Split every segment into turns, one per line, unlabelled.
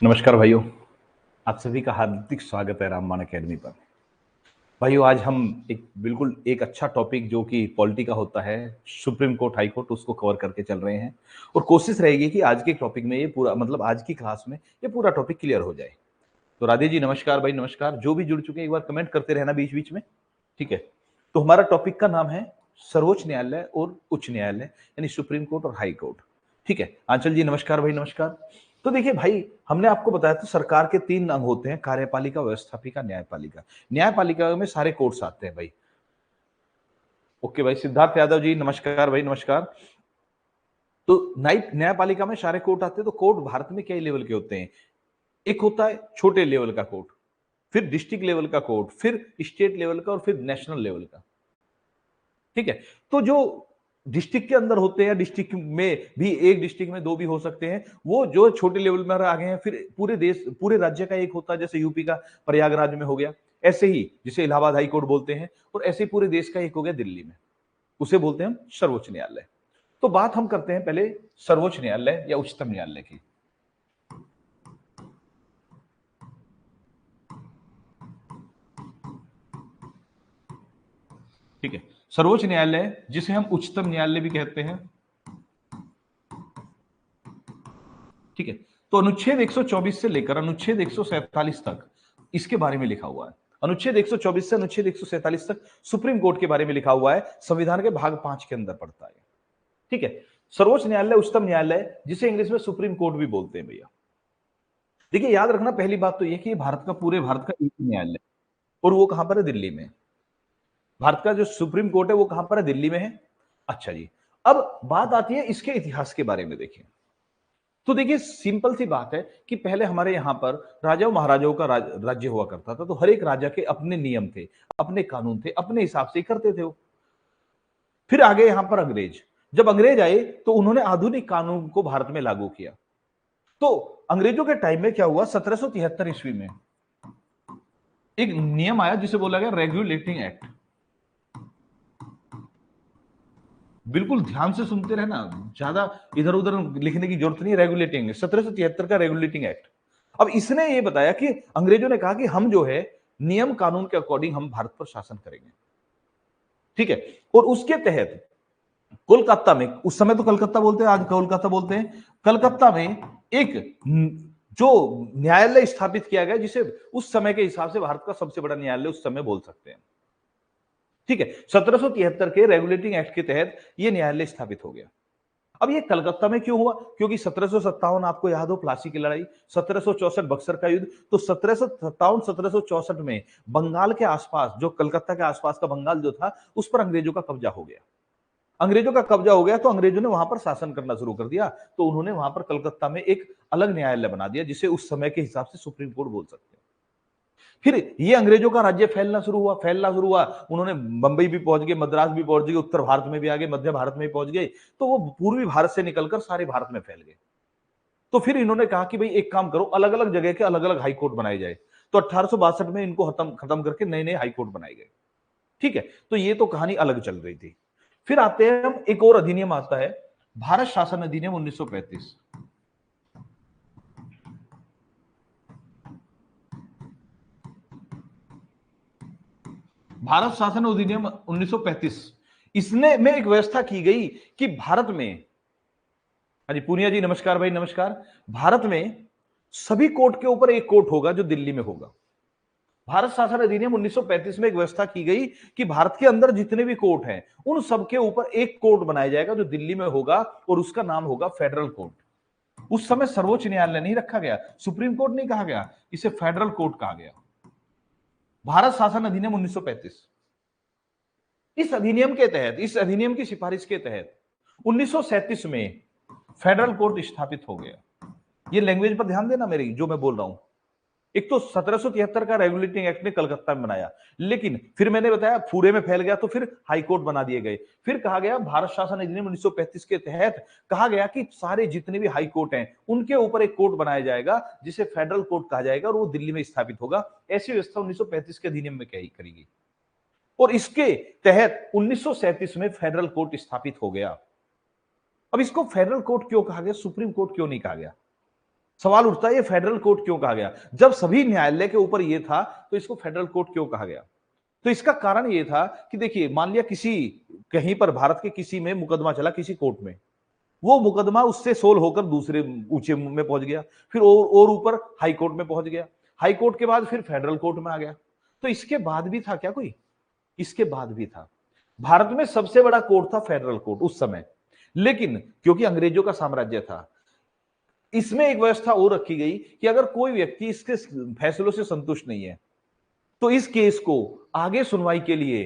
नमस्कार भाइयों, आप सभी का हार्दिक स्वागत है रामबाण अकेडमी पर। भाइयों, आज हम बिल्कुल एक अच्छा टॉपिक जो कि पॉलिटी का होता है, सुप्रीम कोर्ट, हाई कोर्ट, उसको कवर करके चल रहे हैं और कोशिश रहेगी कि आज के टॉपिक में ये पूरा मतलब आज की क्लास में ये पूरा टॉपिक क्लियर हो जाए। तो राधे जी नमस्कार, भाई नमस्कार। जो भी जुड़ चुके हैं एक बार कमेंट करते रहना बीच-बीच में, ठीक है? तो हमारा टॉपिक का नाम है सर्वोच्च न्यायालय और उच्च न्यायालय, यानी सुप्रीम कोर्ट और हाई कोर्ट, ठीक है? आंचल जी नमस्कार, भाई नमस्कार। तो देखिए भाई, हमने आपको बताया था सरकार के 3 अंग होते हैं, कार्यपालिका, व्यवस्थापिका, न्यायपालिका। न्यायपालिका में सारे कोर्ट्स आते हैं भाई। ओके भाई, सिद्धार्थ यादव जी नमस्कार, भाई नमस्कार। तो न्यायपालिका में सारे कोर्ट आते हैं। तो कोर्ट भारत में कई लेवल के होते हैं। एक होता है छोटे लेवल का कोर्ट, फिर डिस्ट्रिक्ट लेवल का कोर्ट, फिर स्टेट लेवल का और फिर नेशनल लेवल का, ठीक है? तो जो डिस्ट्रिक्ट के अंदर होते हैं, डिस्ट्रिक्ट में भी एक डिस्ट्रिक्ट में 2 भी हो सकते हैं, वो जो छोटे लेवल में आ गए हैं, फिर पूरे राज्य का एक होता है, जैसे यूपी का प्रयागराज में हो गया, ऐसे ही जिसे इलाहाबाद हाई कोर्ट बोलते हैं, और ऐसे ही पूरे देश का एक हो गया दिल्ली में, उसे बोलते हैं हम सर्वोच्च न्यायालय। तो बात हम करते हैं पहले सर्वोच्च न्यायालय या उच्चतम न्यायालय की। ठीक है, सर्वोच्च न्यायालय जिसे हम उच्चतम न्यायालय भी कहते हैं, ठीक है? तो अनुच्छेद 124 से लेकर अनुच्छेद 147 तक इसके बारे में लिखा हुआ है। अनुच्छेद 124 से अनुच्छेद 147 तक सुप्रीम कोर्ट के बारे में लिखा हुआ है, संविधान के भाग 5 के अंदर पड़ता है, ठीक है? सर्वोच्च न्यायालय, उच्चतम न्यायालय, जिसे इंग्लिश में सुप्रीम कोर्ट भी बोलते हैं भैया। देखिए, याद रखना, पहली बात तो यह कि पूरे भारत का एक ही न्यायालय, और वो कहां पर है? दिल्ली में। भारत का जो सुप्रीम कोर्ट है वो कहां पर है? दिल्ली में है। अच्छा जी, अब बात आती है इसके इतिहास के बारे में। देखिए, तो देखिए, सिंपल सी बात है कि पहले हमारे यहां पर राजाओं महाराजाओं का राज्य हुआ करता था, तो हर एक राजा के अपने नियम थे, अपने कानून थे, अपने हिसाब से ही करते थे वो। फिर आगे यहां पर अंग्रेज, जब अंग्रेज आए तो उन्होंने आधुनिक कानून को भारत में लागू किया। तो अंग्रेजों के टाइम में क्या हुआ? 1773 ईस्वी में एक नियम आया जिसे बोला गया रेगुलेटिंग एक्ट। बिल्कुल ध्यान से सुनते रहना, ज्यादा इधर उधर लिखने की जरूरत नहीं। रेगुलेटिंग 1773 का रेगुलेटिंग एक्ट। अब इसने ये बताया कि अंग्रेजों ने कहा कि हम जो है नियम कानून के अकॉर्डिंग हम भारत पर शासन करेंगे, ठीक है? और उसके तहत कोलकाता में, उस समय तो कलकत्ता बोलते हैं, आज कोलकाता बोलते हैं, कलकत्ता में एक जो न्यायालय स्थापित किया गया, जिसे उस समय के हिसाब से भारत का सबसे बड़ा न्यायालय उस समय बोल सकते हैं, ठीक है? 1773 के रेगुलेटिंग एक्ट के तहत यह न्यायालय स्थापित हो गया। अब ये कलकत्ता में क्यों हुआ? क्योंकि 1757 आपको याद हो, प्लासी की लड़ाई, 1764 बक्सर का युद्ध। तो 1757 1764 में बंगाल के आसपास, जो कलकत्ता के आसपास का बंगाल जो था, उस पर अंग्रेजों का कब्जा हो गया। अंग्रेजों का कब्जा हो गया तो अंग्रेजों ने वहां पर शासन करना शुरू कर दिया। तो उन्होंने वहां पर कलकत्ता में एक अलग न्यायालय बना दिया, जिसे उस समय के हिसाब से सुप्रीम कोर्ट बोल सकते हैं। फिर ये अंग्रेजों का राज्य फैलना शुरू हुआ। उन्होंने बंबई भी पहुंच गए, मद्रास भी पहुंच गए, उत्तर भारत में भी आ गए, मध्य भारत में भी पहुंच गए। तो वो पूर्वी भारत से निकलकर सारे भारत में फैल गए। तो फिर इन्होंने कहा कि भाई एक काम करो, अलग अलग जगह के अलग अलग हाई कोर्ट बनाए जाए। तो 1862 में इनको खत्म करके नए नए हाई कोर्ट बनाए गए, ठीक है? तो ये तो कहानी अलग चल रही थी। फिर आते हैं हम, एक और अधिनियम आता है, भारत शासन अधिनियम 1935। भारत शासन अधिनियम 1935, इसने में एक व्यवस्था की गई कि भारत में, हाँ जी पूनिया जी नमस्कार, भाई नमस्कार। भारत में सभी कोर्ट के ऊपर एक कोर्ट होगा जो दिल्ली में होगा। भारत शासन अधिनियम 1935 में एक व्यवस्था की गई कि भारत के अंदर जितने भी कोर्ट हैं, उन सबके ऊपर एक कोर्ट बनाया जाएगा जो दिल्ली में होगा, और उसका नाम होगा फेडरल कोर्ट। उस समय सर्वोच्च न्यायालय नहीं रखा गया, सुप्रीम कोर्ट नहीं कहा गया, इसे फेडरल कोर्ट कहा गया। भारत शासन अधिनियम 1935। इस अधिनियम के तहत, इस अधिनियम की सिफारिश के तहत 1937 में फेडरल कोर्ट स्थापित हो गया। ये लैंग्वेज पर ध्यान देना मेरी, जो मैं बोल रहा हूं। एक तो 1773 का रेगुलेटिंग एक्ट ने कलकत्ता में बनाया, लेकिन फिर मैंने बताया पूरे में फैल गया, तो फिर हाई कोर्ट बना दिए गए। फिर कहा गया भारत शासन अधिनियम 1935 के तहत कहा गया कि सारे जितने भी हाई कोर्ट हैं उनके ऊपर एक कोर्ट बनाया जाएगा, जिसे फेडरल कोर्ट कहा जाएगा, और वो दिल्ली में स्थापित होगा। ऐसी व्यवस्था 1935 के अधिनियम में करेगी, और इसके तहत 1937 में फेडरल कोर्ट स्थापित हो गया। अब इसको फेडरल कोर्ट क्यों कहा गया, सुप्रीम कोर्ट क्यों नहीं कहा गया? सवाल उठता है ये फेडरल कोर्ट क्यों कहा गया? जब सभी न्यायालय के ऊपर ये था तो इसको फेडरल कोर्ट क्यों कहा गया? तो इसका कारण ये था कि देखिए, मान लिया किसी कहीं पर भारत के किसी में मुकदमा चला किसी कोर्ट में, वो मुकदमा उससे सोल्व होकर दूसरे ऊंचे में पहुंच गया, फिर और ऊपर हाई कोर्ट में पहुंच गया, हाई कोर्ट के बाद फिर फेडरल कोर्ट में आ गया। तो इसके बाद भी था क्या कोई? इसके बाद भी था। भारत में सबसे बड़ा कोर्ट था फेडरल कोर्ट उस समय, लेकिन क्योंकि अंग्रेजों का साम्राज्य था, इसमें एक व्यवस्था और रखी गई कि अगर कोई व्यक्ति इसके फैसलों से संतुष्ट नहीं है तो इस केस को आगे सुनवाई के लिए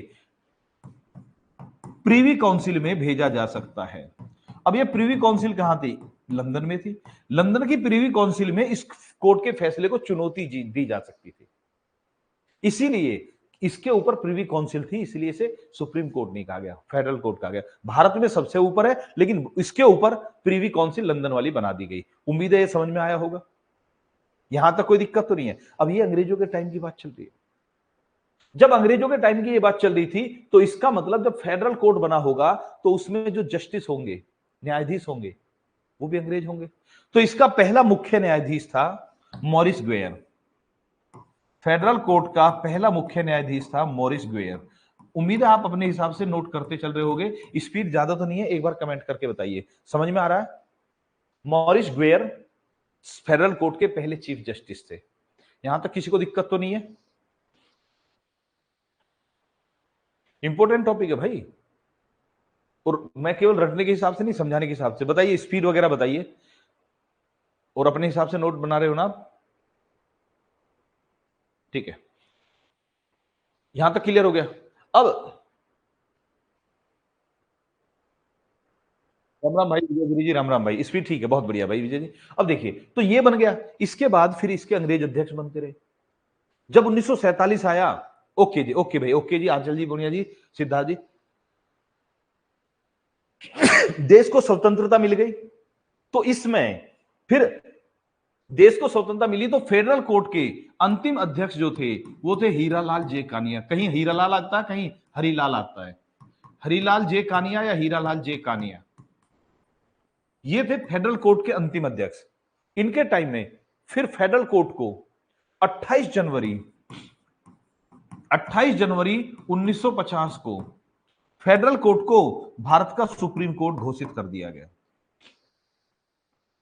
प्रीवी काउंसिल में भेजा जा सकता है। अब ये प्रीवी काउंसिल कहां थी? लंदन में थी। लंदन की प्रीवी काउंसिल में इस कोर्ट के फैसले को चुनौती दी जा सकती थी, इसीलिए इसके ऊपर प्रीवी काउंसिल थी, इसलिए इसे सुप्रीम कोर्ट नहीं कहा गया, फेडरल कोर्ट कहा गया। भारत में सबसे ऊपर है, लेकिन इसके ऊपर प्रीवी काउंसिल लंदन वाली बना दी गई। उम्मीद है ये समझ में आया होगा, यहां तक कोई दिक्कत तो नहीं है। अब ये अंग्रेजों के टाइम की बात चल रही है। जब अंग्रेजों के टाइम की ये बात चल रही थी तो इसका मतलब जब फेडरल कोर्ट बना होगा तो उसमें जो जस्टिस होंगे, न्यायाधीश होंगे, वो भी अंग्रेज होंगे। तो इसका पहला मुख्य न्यायाधीश था मॉरिस ग्वेयर। फेडरल कोर्ट का पहला मुख्य न्यायाधीश था मॉरिस ग्वेयर। उम्मीद है आप अपने हिसाब से नोट करते चल रहे होंगे, स्पीड ज्यादा तो नहीं है, एक बार कमेंट करके बताइए समझ में आ रहा है। मॉरिस ग्वेयर फेडरल कोर्ट के पहले चीफ जस्टिस थे। यहां तक किसी को दिक्कत तो नहीं है? इंपॉर्टेंट टॉपिक है भाई, और मैं केवल रटने के हिसाब से नहीं, समझाने के हिसाब से। बताइए स्पीड वगैरह बताइए, और अपने हिसाब से नोट बना रहे हो ना आप? ठीक है, यहां तक क्लियर हो गया। अब राम राम भाई विजय गिरी जी, राम राम भाई, स्पीड ठीक है, बहुत बढ़िया भाई विजय जी। अब देखिए, तो ये बन गया। इसके बाद फिर इसके अंग्रेज अध्यक्ष बनते रहे। जब 1947 आया, ओके जी, ओके भाई, ओके जी, आंचल जी, बुनिया जी, सिद्धार्थ जी, देश को स्वतंत्रता मिल गई। तो इसमें फिर देश को स्वतंत्रता मिली तो फेडरल कोर्ट के अंतिम अध्यक्ष जो थे वो थे हीरालाल जे कानिया। कहीं हीरालाल आता है, कहीं हरिलाल आता है। हरिलाल जे कानिया या हीरालाल जे कानिया, ये थे फेडरल कोर्ट के अंतिम अध्यक्ष। इनके टाइम में फिर फेडरल कोर्ट को 28 जनवरी 28 जनवरी 1950 को फेडरल कोर्ट को भारत का सुप्रीम कोर्ट घोषित कर दिया गया।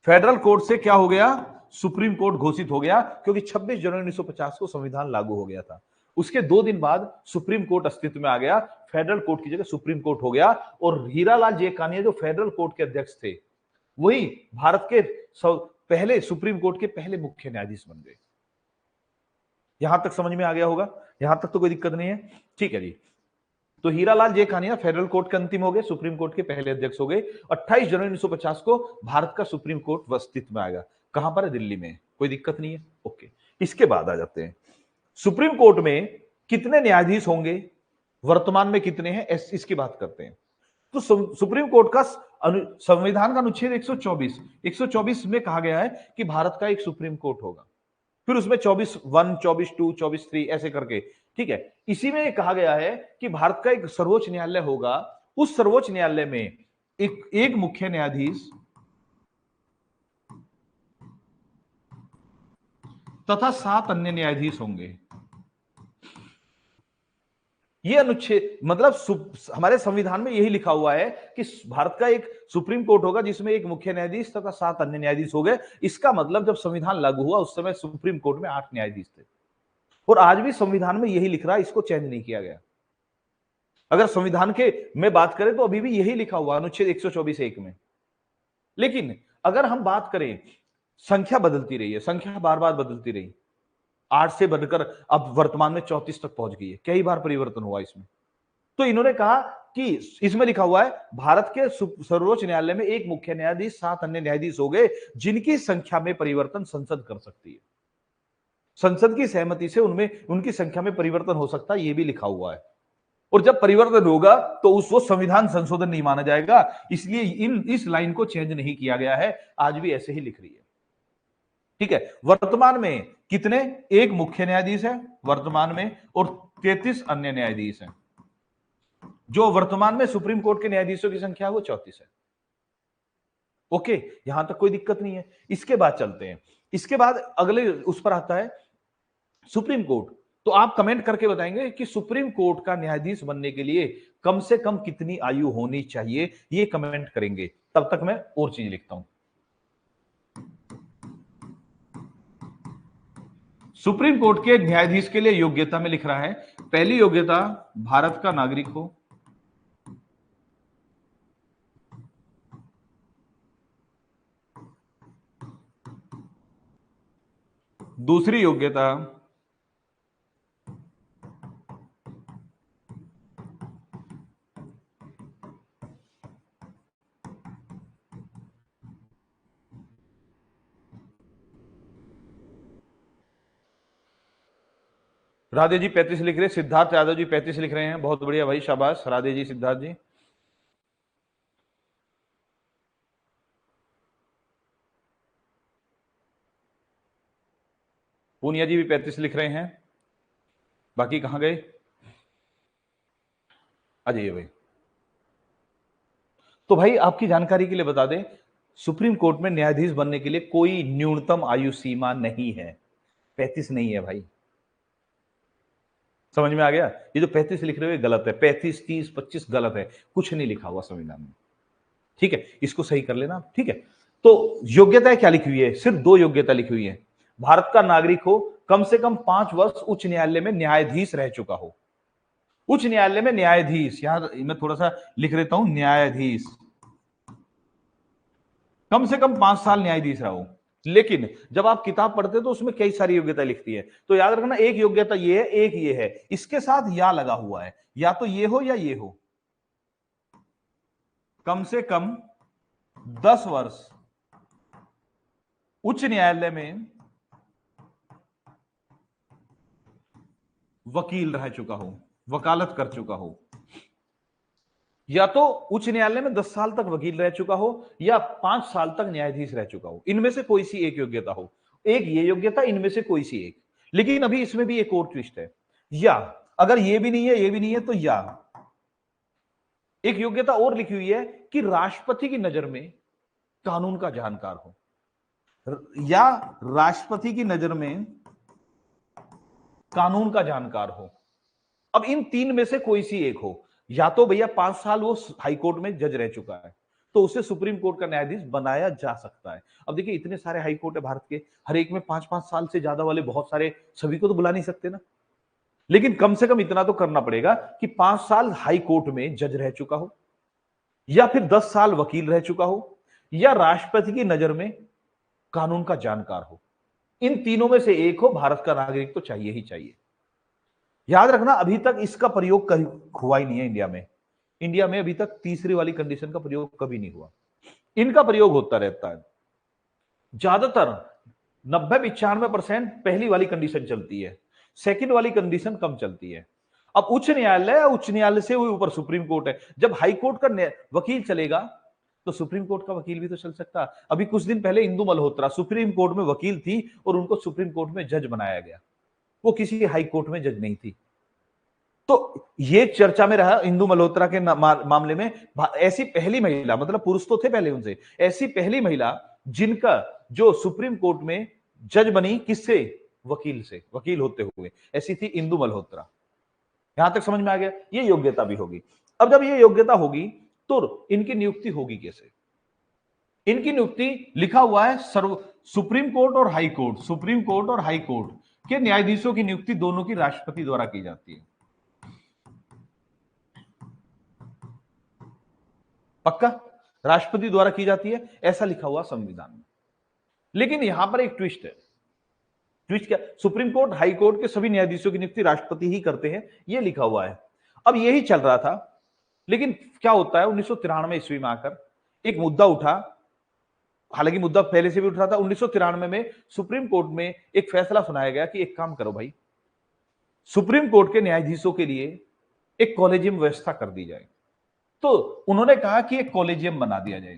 फेडरल कोर्ट से क्या हो गया? सुप्रीम कोर्ट घोषित हो गया, क्योंकि 26 जनवरी 1950 को संविधान लागू हो गया था। उसके 2 दिन बाद सुप्रीम कोर्ट अस्तित्व में आ गया, फेडरल कोर्ट की जगह सुप्रीम कोर्ट हो गया। और हीरालाल जे कानिया जो फेडरल कोर्ट के अध्यक्ष थे, वही भारत के पहले सुप्रीम कोर्ट के पहले मुख्य न्यायाधीश बन गए। यहां तक समझ में आ गया होगा, यहां तक तो कोई दिक्कत नहीं है, ठीक है जी। तो हीरालाल जे कानिया फेडरल कोर्ट के अंतिम हो गए, सुप्रीम कोर्ट के पहले अध्यक्ष हो गए। 28 जनवरी 1950 को भारत का सुप्रीम कोर्ट अस्तित्व में आएगा। कहां पर है? दिल्ली में। कोई दिक्कत नहीं है, ओके। इसके बाद आ जाते हैं, सुप्रीम कोर्ट में कितने न्यायाधीश होंगे, वर्तमान में कितने हैं, इसकी बात करते हैं। तो सुप्रीम कोर्ट का संविधान का अनुच्छेद 124 में कहा गया है कि भारत का एक सुप्रीम कोर्ट होगा। फिर उसमें 24(1), 24(2), 24(3) ऐसे करके, ठीक है। इसी में कहा गया है कि भारत का एक सर्वोच्च न्यायालय होगा। उस सर्वोच्च न्यायालय में एक मुख्य न्यायाधीश तथा 7 अन्य न्यायाधीश होंगे। ये अनुच्छेद मतलब हमारे संविधान में यही लिखा हुआ है कि भारत का एक सुप्रीम कोर्ट होगा जिसमें एक मुख्य न्यायाधीश तथा 7 अन्य न्यायाधीश हो गए। इसका मतलब जब संविधान लागू हुआ उस समय सुप्रीम कोर्ट में 8 न्यायाधीश थे, और आज भी संविधान में यही लिख रहा है, इसको चेंज नहीं किया गया। अगर संविधान के में बात करें तो अभी भी यही लिखा हुआ अनुच्छेद 124(1) में। लेकिन अगर हम बात करें, संख्या बदलती रही है, संख्या बार बार बदलती रही, 8 से बढ़कर अब वर्तमान में 34 तक पहुंच गई है, कई बार परिवर्तन हुआ इसमें। तो इन्होंने कहा कि इसमें लिखा हुआ है भारत के सर्वोच्च न्यायालय में एक मुख्य न्यायाधीश, 7 अन्य न्यायाधीश हो गए, जिनकी संख्या में परिवर्तन संसद कर सकती है। संसद की सहमति से उनमें उनकी संख्या में परिवर्तन हो सकता है, यह भी लिखा हुआ है। और जब परिवर्तन होगा तो उसको संविधान संशोधन नहीं माना जाएगा, इसलिए इस लाइन को चेंज नहीं किया गया है, आज भी ऐसे ही लिख रही है, ठीक है। वर्तमान में कितने? एक मुख्य न्यायाधीश है वर्तमान में, और 33 अन्य न्यायाधीश हैं। जो वर्तमान में सुप्रीम कोर्ट के न्यायाधीशों की संख्या है वो 34 है, ओके। यहां तक कोई दिक्कत नहीं है। इसके बाद चलते हैं, इसके बाद अगले उस पर आता है सुप्रीम कोर्ट। तो आप कमेंट करके बताएंगे कि सुप्रीम कोर्ट का न्यायाधीश बनने के लिए कम से कम कितनी आयु होनी चाहिए, ये कमेंट करेंगे। तब तक मैं और चीज लिखता हूं। सुप्रीम कोर्ट के न्यायाधीश के लिए योग्यता में लिख रहा है, पहली योग्यता भारत का नागरिक हो, दूसरी योग्यता राधे जी 35 लिख रहे हैं, सिद्धार्थ यादव जी 35 लिख रहे हैं, बहुत बढ़िया भाई, शाबाश राधे जी, सिद्धार्थ जी। पूनिया जी भी 35 लिख रहे हैं। बाकी कहां गए? अजय भाई। तो भाई आपकी जानकारी के लिए बता दें, सुप्रीम कोर्ट में न्यायाधीश बनने के लिए कोई न्यूनतम आयु सीमा नहीं है, 35 नहीं है भाई। समझ में आ गया? ये जो 35 लिख रहे हो गलत है, 35, 30, 25 गलत है, कुछ नहीं लिखा हुआ संविधान में। ठीक है, इसको सही कर लेना। ठीक है, तो योग्यता क्या लिखी हुई है? सिर्फ 2 योग्यता लिखी हुई है। भारत का नागरिक हो, कम से कम 5 वर्ष उच्च न्यायालय में न्यायाधीश रह चुका हो। उच्च न्यायालय में न्यायाधीश, यहां मैं थोड़ा सा लिख देता हूं, न्यायाधीश कम से कम 5 साल न्यायाधीश रहा हो। लेकिन जब आप किताब पढ़ते हो तो उसमें कई सारी योग्यता लिखती है, तो याद रखना एक योग्यता ये है, एक ये है, इसके साथ या लगा हुआ है, या तो ये हो या ये हो। कम से कम 10 वर्ष उच्च न्यायालय में वकील रह चुका हो, वकालत कर चुका हो, या तो उच्च न्यायालय में 10 साल तक वकील रह चुका हो या 5 साल तक न्यायाधीश रह चुका हो। इनमें से कोई सी एक योग्यता हो, एक ये योग्यता, इनमें से कोई सी एक। लेकिन अभी इसमें भी एक और ट्विस्ट है, या अगर ये भी नहीं है, ये भी नहीं है, तो या एक योग्यता और लिखी हुई है कि राष्ट्रपति की नजर में कानून का जानकार हो, या राष्ट्रपति की नजर में कानून का जानकार हो। अब इन 3 में से कोई सी एक हो, या तो भैया 5 साल वो हाईकोर्ट में जज रह चुका है तो उसे सुप्रीम कोर्ट का न्यायाधीश बनाया जा सकता है। अब देखिए इतने सारे हाईकोर्ट है भारत के, हर एक में 5-5 साल से ज्यादा वाले बहुत सारे, सभी को तो बुला नहीं सकते ना। लेकिन कम से कम इतना तो करना पड़ेगा कि 5 साल हाई कोर्ट में जज रह चुका हो, या फिर 10 साल वकील रह चुका हो, या राष्ट्रपति की नजर में कानून का जानकार हो। इन तीनों में से एक हो, भारत का नागरिक तो चाहिए ही चाहिए। याद रखना अभी तक इसका प्रयोग हुआ ही नहीं है इंडिया में। इंडिया में अभी तक तीसरी वाली कंडीशन का प्रयोग कभी नहीं हुआ, इनका प्रयोग होता रहता है। ज्यादातर 90-95% पहली वाली कंडीशन चलती है, सेकंड वाली कंडीशन कम चलती है। अब उच्च न्यायालय से ऊपर सुप्रीम कोर्ट है, जब हाई कोर्ट का वकील चलेगा तो सुप्रीम कोर्ट का वकील भी तो चल सकता। अभी कुछ दिन पहले इंदु मल्होत्रा सुप्रीम कोर्ट में वकील थी और उनको सुप्रीम कोर्ट में जज बनाया गया, वो किसी हाई कोर्ट में जज नहीं थी। तो ये चर्चा में रहा इंदु मल्होत्रा के मामले में, ऐसी पहली महिला, मतलब पुरुष तो थे पहले उनसे, ऐसी पहली महिला जिनका जो सुप्रीम कोर्ट में जज बनी, किससे? वकील से, वकील होते हुए, ऐसी थी इंदु मल्होत्रा। यहां तक समझ में आ गया? ये योग्यता भी होगी। अब जब ये योग्यता होगी तो इनकी नियुक्ति होगी कैसे? इनकी नियुक्ति लिखा हुआ है सुप्रीम कोर्ट और हाई कोर्ट, सुप्रीम कोर्ट और हाई कोर्ट के न्यायाधीशों की नियुक्ति दोनों की राष्ट्रपति द्वारा की जाती है। पक्का राष्ट्रपति द्वारा की जाती है, ऐसा लिखा हुआ संविधान में। लेकिन यहां पर एक ट्विस्ट है। ट्विस्ट क्या? सुप्रीम कोर्ट, हाई कोर्ट के सभी न्यायाधीशों की नियुक्ति राष्ट्रपति ही करते हैं, यह लिखा हुआ है। अब यही चल रहा था, लेकिन क्या होता है 1993 ईस्वी में आकर एक मुद्दा उठा, हालांकि मुद्दा पहले से भी उठ रहा था। 1993 में सुप्रीम कोर्ट में एक फैसला सुनाया गया कि एक काम करो भाई, सुप्रीम कोर्ट के न्यायाधीशों के लिए एक कॉलेजियम व्यवस्था कर दी जाए। तो उन्होंने कहा कि एक कॉलेजियम बना दिया जाए।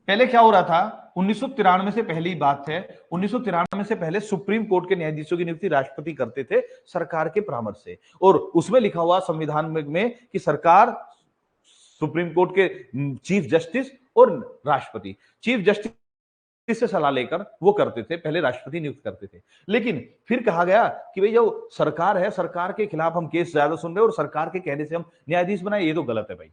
पहले क्या हो रहा था, 1993 से पहली बात है, 1993 से पहले सुप्रीम कोर्ट के न्यायाधीशों की नियुक्ति राष्ट्रपति करते थे सरकार के परामर्श से, और उसमें लिखा हुआ संविधान में कि सरकार सुप्रीम कोर्ट के चीफ जस्टिस और राष्ट्रपति। चीफ जस्टिस से सलाह लेकर वो करते थे, पहले राष्ट्रपति नियुक्त करते थे। लेकिन फिर कहा गया कि भाई जो सरकार है, सरकार के खिलाफ हम केस ज्यादा सुन रहे हैं और सरकार के कहने से हम न्यायाधीश बनाए, ये तो गलत है भाई।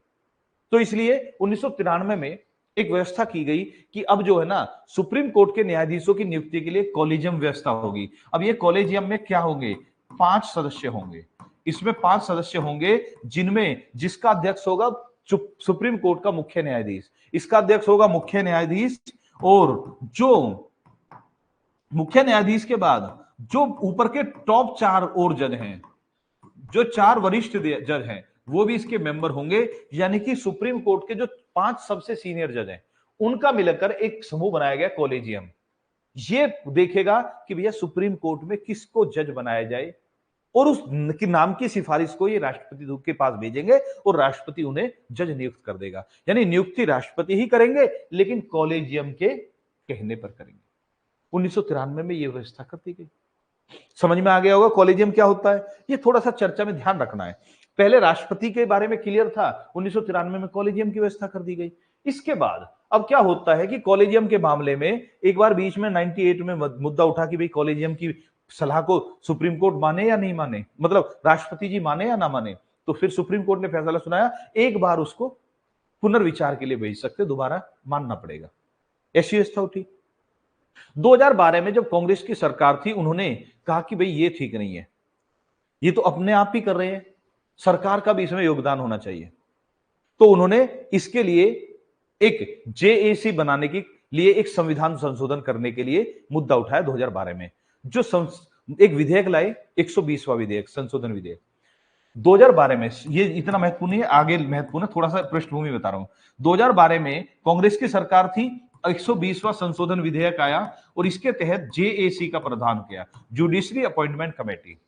तो इसलिए 1993 में एक व्यवस्था की गई कि अब जो है ना, सुप्रीम कोर्ट के न्यायाधीशों की नियुक्ति के लिए कॉलेजियम व्यवस्था होगी। अब ये कॉलेजियम में क्या होंगे, 5 सदस्य होंगे। इसमें 5 सदस्य होंगे, जिनमें जिसका अध्यक्ष होगा सुप्रीम कोर्ट का मुख्य न्यायाधीश, इसका अध्यक्ष होगा मुख्य न्यायाधीश, और जो मुख्य न्यायाधीश के बाद जो ऊपर के टॉप 4 और जज हैं, जो 4 वरिष्ठ जज हैं, वो भी इसके मेंबर होंगे। यानी कि सुप्रीम कोर्ट के जो 5 सबसे सीनियर जज हैं, उनका मिलकर एक समूह बनाया गया कॉलेजियम। ये देखेगा कि भैया सुप्रीम कोर्ट में किसको जज बनाया जाए, और उस नाम की सिफारिश को ये राष्ट्रपति के पास भेजेंगे और राष्ट्रपति उन्हें जज नियुक्त कर देगा। यानी नियुक्ति राष्ट्रपति ही करेंगे, लेकिन कॉलेजियम के कहने पर करेंगे। 1993 में यह व्यवस्था कर दी गई। समझ में आ गया होगा कॉलेजियम क्या होता है। ये थोड़ा सा चर्चा में ध्यान रखना है। पहले राष्ट्रपति के बारे में क्लियर था, 1993 में कॉलेजियम की व्यवस्था कर दी गई। इसके बाद अब क्या होता है कि कॉलेजियम के मामले में एक बार बीच में 98 में मुद्दा उठा कि भाई कॉलेजियम की सलाह को सुप्रीम कोर्ट माने या नहीं माने, मतलब राष्ट्रपति जी माने या ना माने। तो फिर सुप्रीम कोर्ट ने फैसला सुनाया, एक बार उसको पुनर्विचार के लिए भेज सकते, दोबारा मानना पड़ेगा। ऐसी व्यवस्था उठी। 2012 में जब कांग्रेस की सरकार थी, उन्होंने कहा कि भाई ये ठीक नहीं है, ये तो अपने आप ही कर रहे हैं, सरकार का भी इसमें योगदान होना चाहिए। तो उन्होंने इसके लिए एक जेएसी बनाने के लिए एक संविधान संशोधन करने के लिए मुद्दा उठाया 2012 में, जो एक विधेयक लाए, 120वां विधेयक, संशोधन विधेयक 2012 में। ये इतना महत्वपूर्ण है, आगे महत्वपूर्ण है, थोड़ा सा पृष्ठभूमि बता रहा हूं। 2012 में कांग्रेस की सरकार थी, 120वां संशोधन विधेयक आया और इसके तहत जेएसी का प्रावधान किया, जुडिशरी अपॉइंटमेंट कमेटी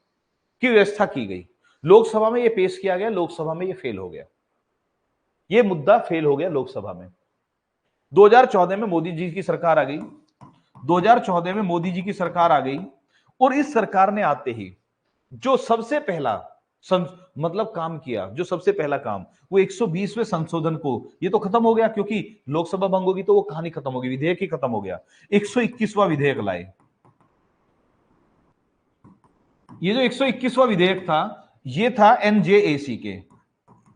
की व्यवस्था की गई। लोकसभा में यह पेश किया गया, लोकसभा में यह फेल हो गया, यह मुद्दा फेल हो गया लोकसभा में। 2014 में मोदी जी की सरकार आ गई, 2014 में मोदी जी की सरकार आ गई, और इस सरकार ने आते ही जो सबसे पहला मतलब काम किया, जो सबसे पहला काम, वो 120वें संशोधन को, ये तो खत्म हो गया क्योंकि लोकसभा भंग होगी तो वो कहानी खत्म होगी, विधेयक ही खत्म हो गया। 121वां विधेयक लाए। ये जो 121वां विधेयक था, ये था एनजेएसी के,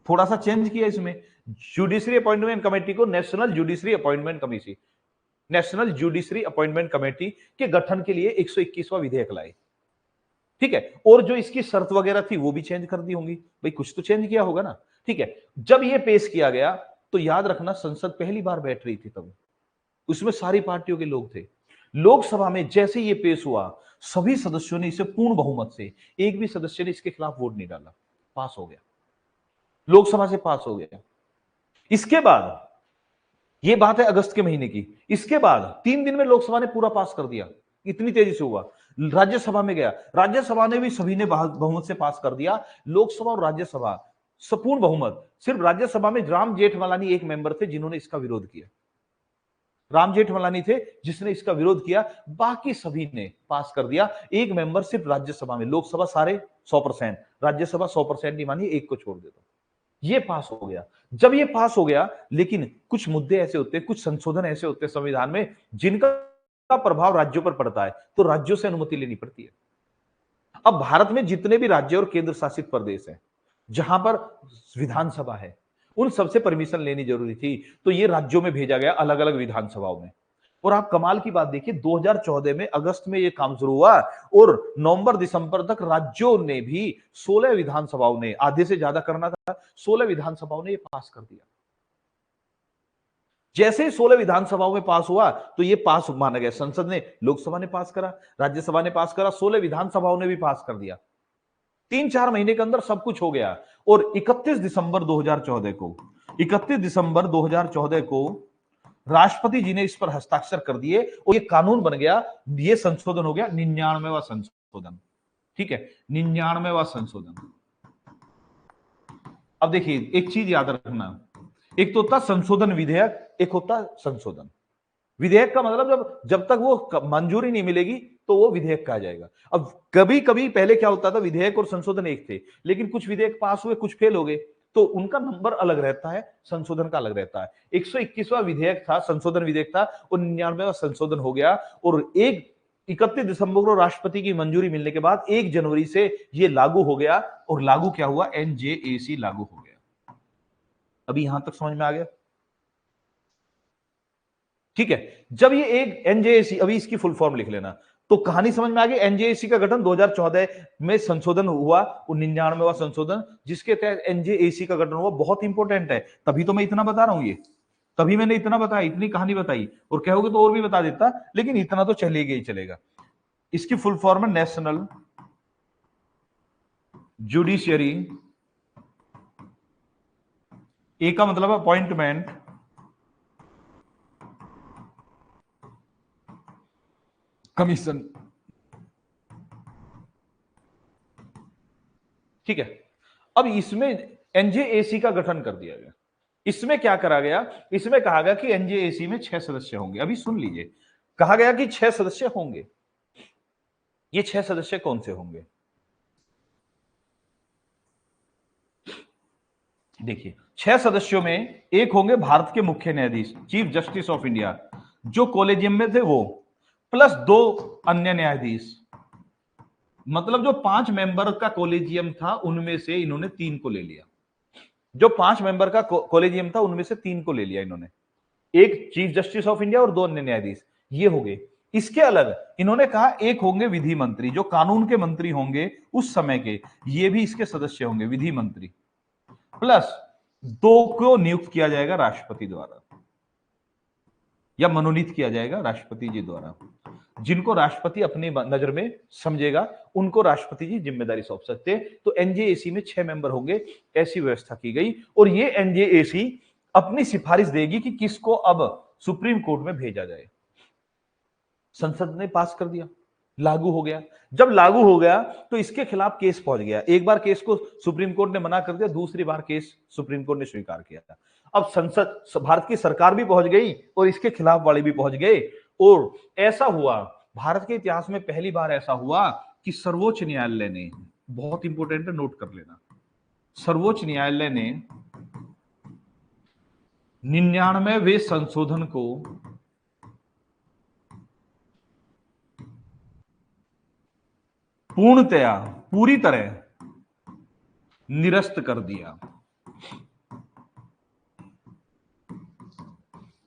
थोड़ा सा चेंज किया इसमें, जुडिशरी अपॉइंटमेंट कमेटी को national judiciary appointment committee, national judiciary appointment committee के गठन के लिए 121वां विधेयक लाए। ठीक है, और जो इसकी शर्त वगैरह थी वो भी चेंज कर दी होंगी, भाई कुछ तो चेंज किया होगा ना। ठीक है, जब ये पेश किया गया तो याद रखना, संसद पहली बार बैठ रही थी तब, उसमें सारी पार्टियों के लोग थे। लोकसभा में जैसे ये पेश हुआ, सभी सदस्यों ने इसे पूर्ण बहुमत से, एक भी सदस्य ने इसके खिलाफ वोट नहीं डाला, पास हो गया, लोकसभा से पास हो गया। इसके बाद ये बात है अगस्त के महीने की, इसके बाद 3 दिन में लोकसभा ने पूरा पास कर दिया, इतनी तेजी से हुआ। राज्यसभा में गया, राज्यसभा ने भी सभी ने बहुमत से पास कर दिया। लोकसभा और राज्यसभा संपूर्ण बहुमत। सिर्फ राज्यसभा में राम जेठमलानी एक मेंबर थे जिन्होंने इसका विरोध किया, राम जेठमलानी थे जिसने इसका विरोध किया, बाकी सभी ने पास कर दिया। एक मेंबर सिर्फ राज्यसभा में, लोकसभा सारे 100%, राज्यसभा 100% नहीं मानी, एक को छोड़ देता, ये पास हो गया। जब ये पास हो गया, लेकिन कुछ मुद्दे ऐसे होते हैं, कुछ संशोधन ऐसे होते हैं संविधान में जिनका प्रभाव राज्यों पर पड़ता है, तो राज्यों से अनुमति लेनी पड़ती है। अब भारत में जितने भी राज्य और केंद्र शासित प्रदेश हैं, जहां पर विधानसभा है, उन सबसे परमिशन लेनी जरूरी थी, तो ये राज्यों में भेजा गया, अलग अलग विधानसभाओं में। और आप कमाल की बात देखिए, 2014 में अगस्त में ये काम शुरू हुआ और नवंबर दिसंबर तक राज्यों ने भी 16 विधानसभाओं ने, आधे से ज्यादा करना था, 16 विधानसभाओं ने ये पास कर दिया। जैसे ही 16 विधानसभाओं में पास हुआ तो ये पास माना गया। संसद ने, लोकसभा ने पास करा, राज्यसभा ने पास करा, 16 विधानसभाओं ने भी पास कर दिया। 3-4 महीने के अंदर सब कुछ हो गया। और 31 दिसंबर 2014 को राष्ट्रपति जी ने इस पर हस्ताक्षर कर दिए और ये कानून बन गया। ये संशोधन हो गया 99वां संशोधन। ठीक है, 99वां संशोधन। अब देखिए एक चीज याद रखना, एक तो होता संशोधन विधेयक, एक होता संशोधन। विधेयक का मतलब जब तक वो मंजूरी नहीं मिलेगी तो वो विधेयक कहा जाएगा। अब कभी कभी पहले क्या होता था, विधेयक और संशोधन एक थे, लेकिन कुछ विधेयक पास हुए, कुछ फेल हो गए, तो उनका नंबर अलग रहता है, संशोधन का अलग रहता है। 121वां विधेयक था, संशोधन विधेयक था, और 99वां संशोधन हो गया, और 31 दिसंबर को राष्ट्रपति की मंजूरी मिलने के बाद 1 जनवरी से ये लागू हो गया। और लागू क्या हुआ? एनजेएसी लागू हो गया। अभी यहां तक समझ में आ गया? ठीक है। जब ये एक एनजेएसी, अभी इसकी फुल फॉर्म लिख लेना, तो कहानी समझ में आ गई। एनजेएसी का गठन 2014 में संशोधन हुआ, 99वां संशोधन, जिसके तहत एनजेएसी का गठन हुआ। बहुत इंपॉर्टेंट है, तभी तो मैं इतना बता रहा हूं ये, तभी मैंने इतना बताया, इतनी कहानी बताई। और कहोगे तो और भी बता देता, लेकिन इतना तो चलेगा ही चलेगा। इसकी फुल फॉर्म है नेशनल जुडिशियरी, ए का मतलब अपॉइंटमेंट कमीशन। ठीक है। अब इसमें एनजेएसी का गठन कर दिया गया। इसमें क्या करा गया? इसमें कहा गया कि एनजेएसी में 6 सदस्य होंगे। अभी सुन लीजिए, कहा गया कि 6 सदस्य होंगे। ये 6 सदस्य कौन से होंगे? देखिए, 6 सदस्यों में एक होंगे भारत के मुख्य न्यायाधीश, चीफ जस्टिस ऑफ इंडिया, जो कॉलेजियम में थे वो, प्लस 2 अन्य न्यायाधीश। मतलब जो 5 मेंबर का कॉलेजियम था, उनमें से इन्होंने 3 को ले लिया। जो 5 मेंबर का कॉलेजियम था, उनमें से 3 को ले लिया इन्होंने। एक चीफ जस्टिस ऑफ इंडिया और 2 अन्य न्यायाधीश, ये हो गए। इसके अलग इन्होंने कहा एक होंगे विधि मंत्री, जो कानून के मंत्री होंगे उस समय के, ये भी इसके सदस्य होंगे, विधि मंत्री। प्लस 2 को नियुक्त किया जाएगा राष्ट्रपति द्वारा, या मनोनीत किया जाएगा राष्ट्रपति जी द्वारा। जिनको राष्ट्रपति अपनी नजर में समझेगा, उनको राष्ट्रपति जी जिम्मेदारी सौंप सकते हैं। तो एनजेएसी में 6 मेंबर होंगे, ऐसी व्यवस्था की गई। और ये एनजेएसी अपनी सिफारिश देगी कि किसको अब सुप्रीम कोर्ट में भेजा जाए। संसद ने पास कर दिया, लागू हो गया। जब लागू हो गया तो इसके खिलाफ केस पहुंच गया। एक बार केस को सुप्रीम कोर्ट ने मना कर दिया, दूसरी बार केस सुप्रीम कोर्ट ने स्वीकार किया था। अब संसद, भारत की सरकार भी पहुंच गई और इसके खिलाफ वाले भी पहुंच गए। और ऐसा हुआ, भारत के इतिहास में पहली बार ऐसा हुआ कि सर्वोच्च न्यायालय ने, बहुत इंपॉर्टेंट है, नोट कर लेना, सर्वोच्च न्यायालय ने 99वें संशोधन को पूर्णतया, पूरी तरह निरस्त कर दिया।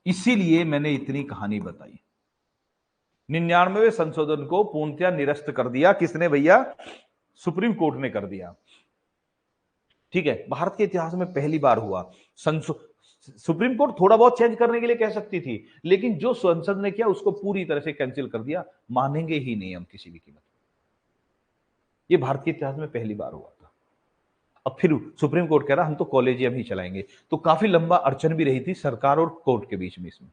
इसीलिए मैंने इतनी कहानी बताई। 99वें संशोधन को पूर्णतया निरस्त कर दिया। किसने भैया? सुप्रीम कोर्ट ने कर दिया। ठीक है, भारत के इतिहास में पहली बार हुआ। सुप्रीम कोर्ट थोड़ा बहुत चेंज करने के लिए कह सकती थी, लेकिन जो संसद ने किया उसको पूरी तरह से कैंसिल कर दिया। मानेंगे ही नहीं हम किसी भी कीमत। ये भारत के इतिहास में पहली बार हुआ था। अब फिर सुप्रीम कोर्ट कह रहा हम तो कॉलेजियम ही चलाएंगे। तो काफी लंबा अड़चन भी रही थी सरकार और कोर्ट के बीच में इसमें।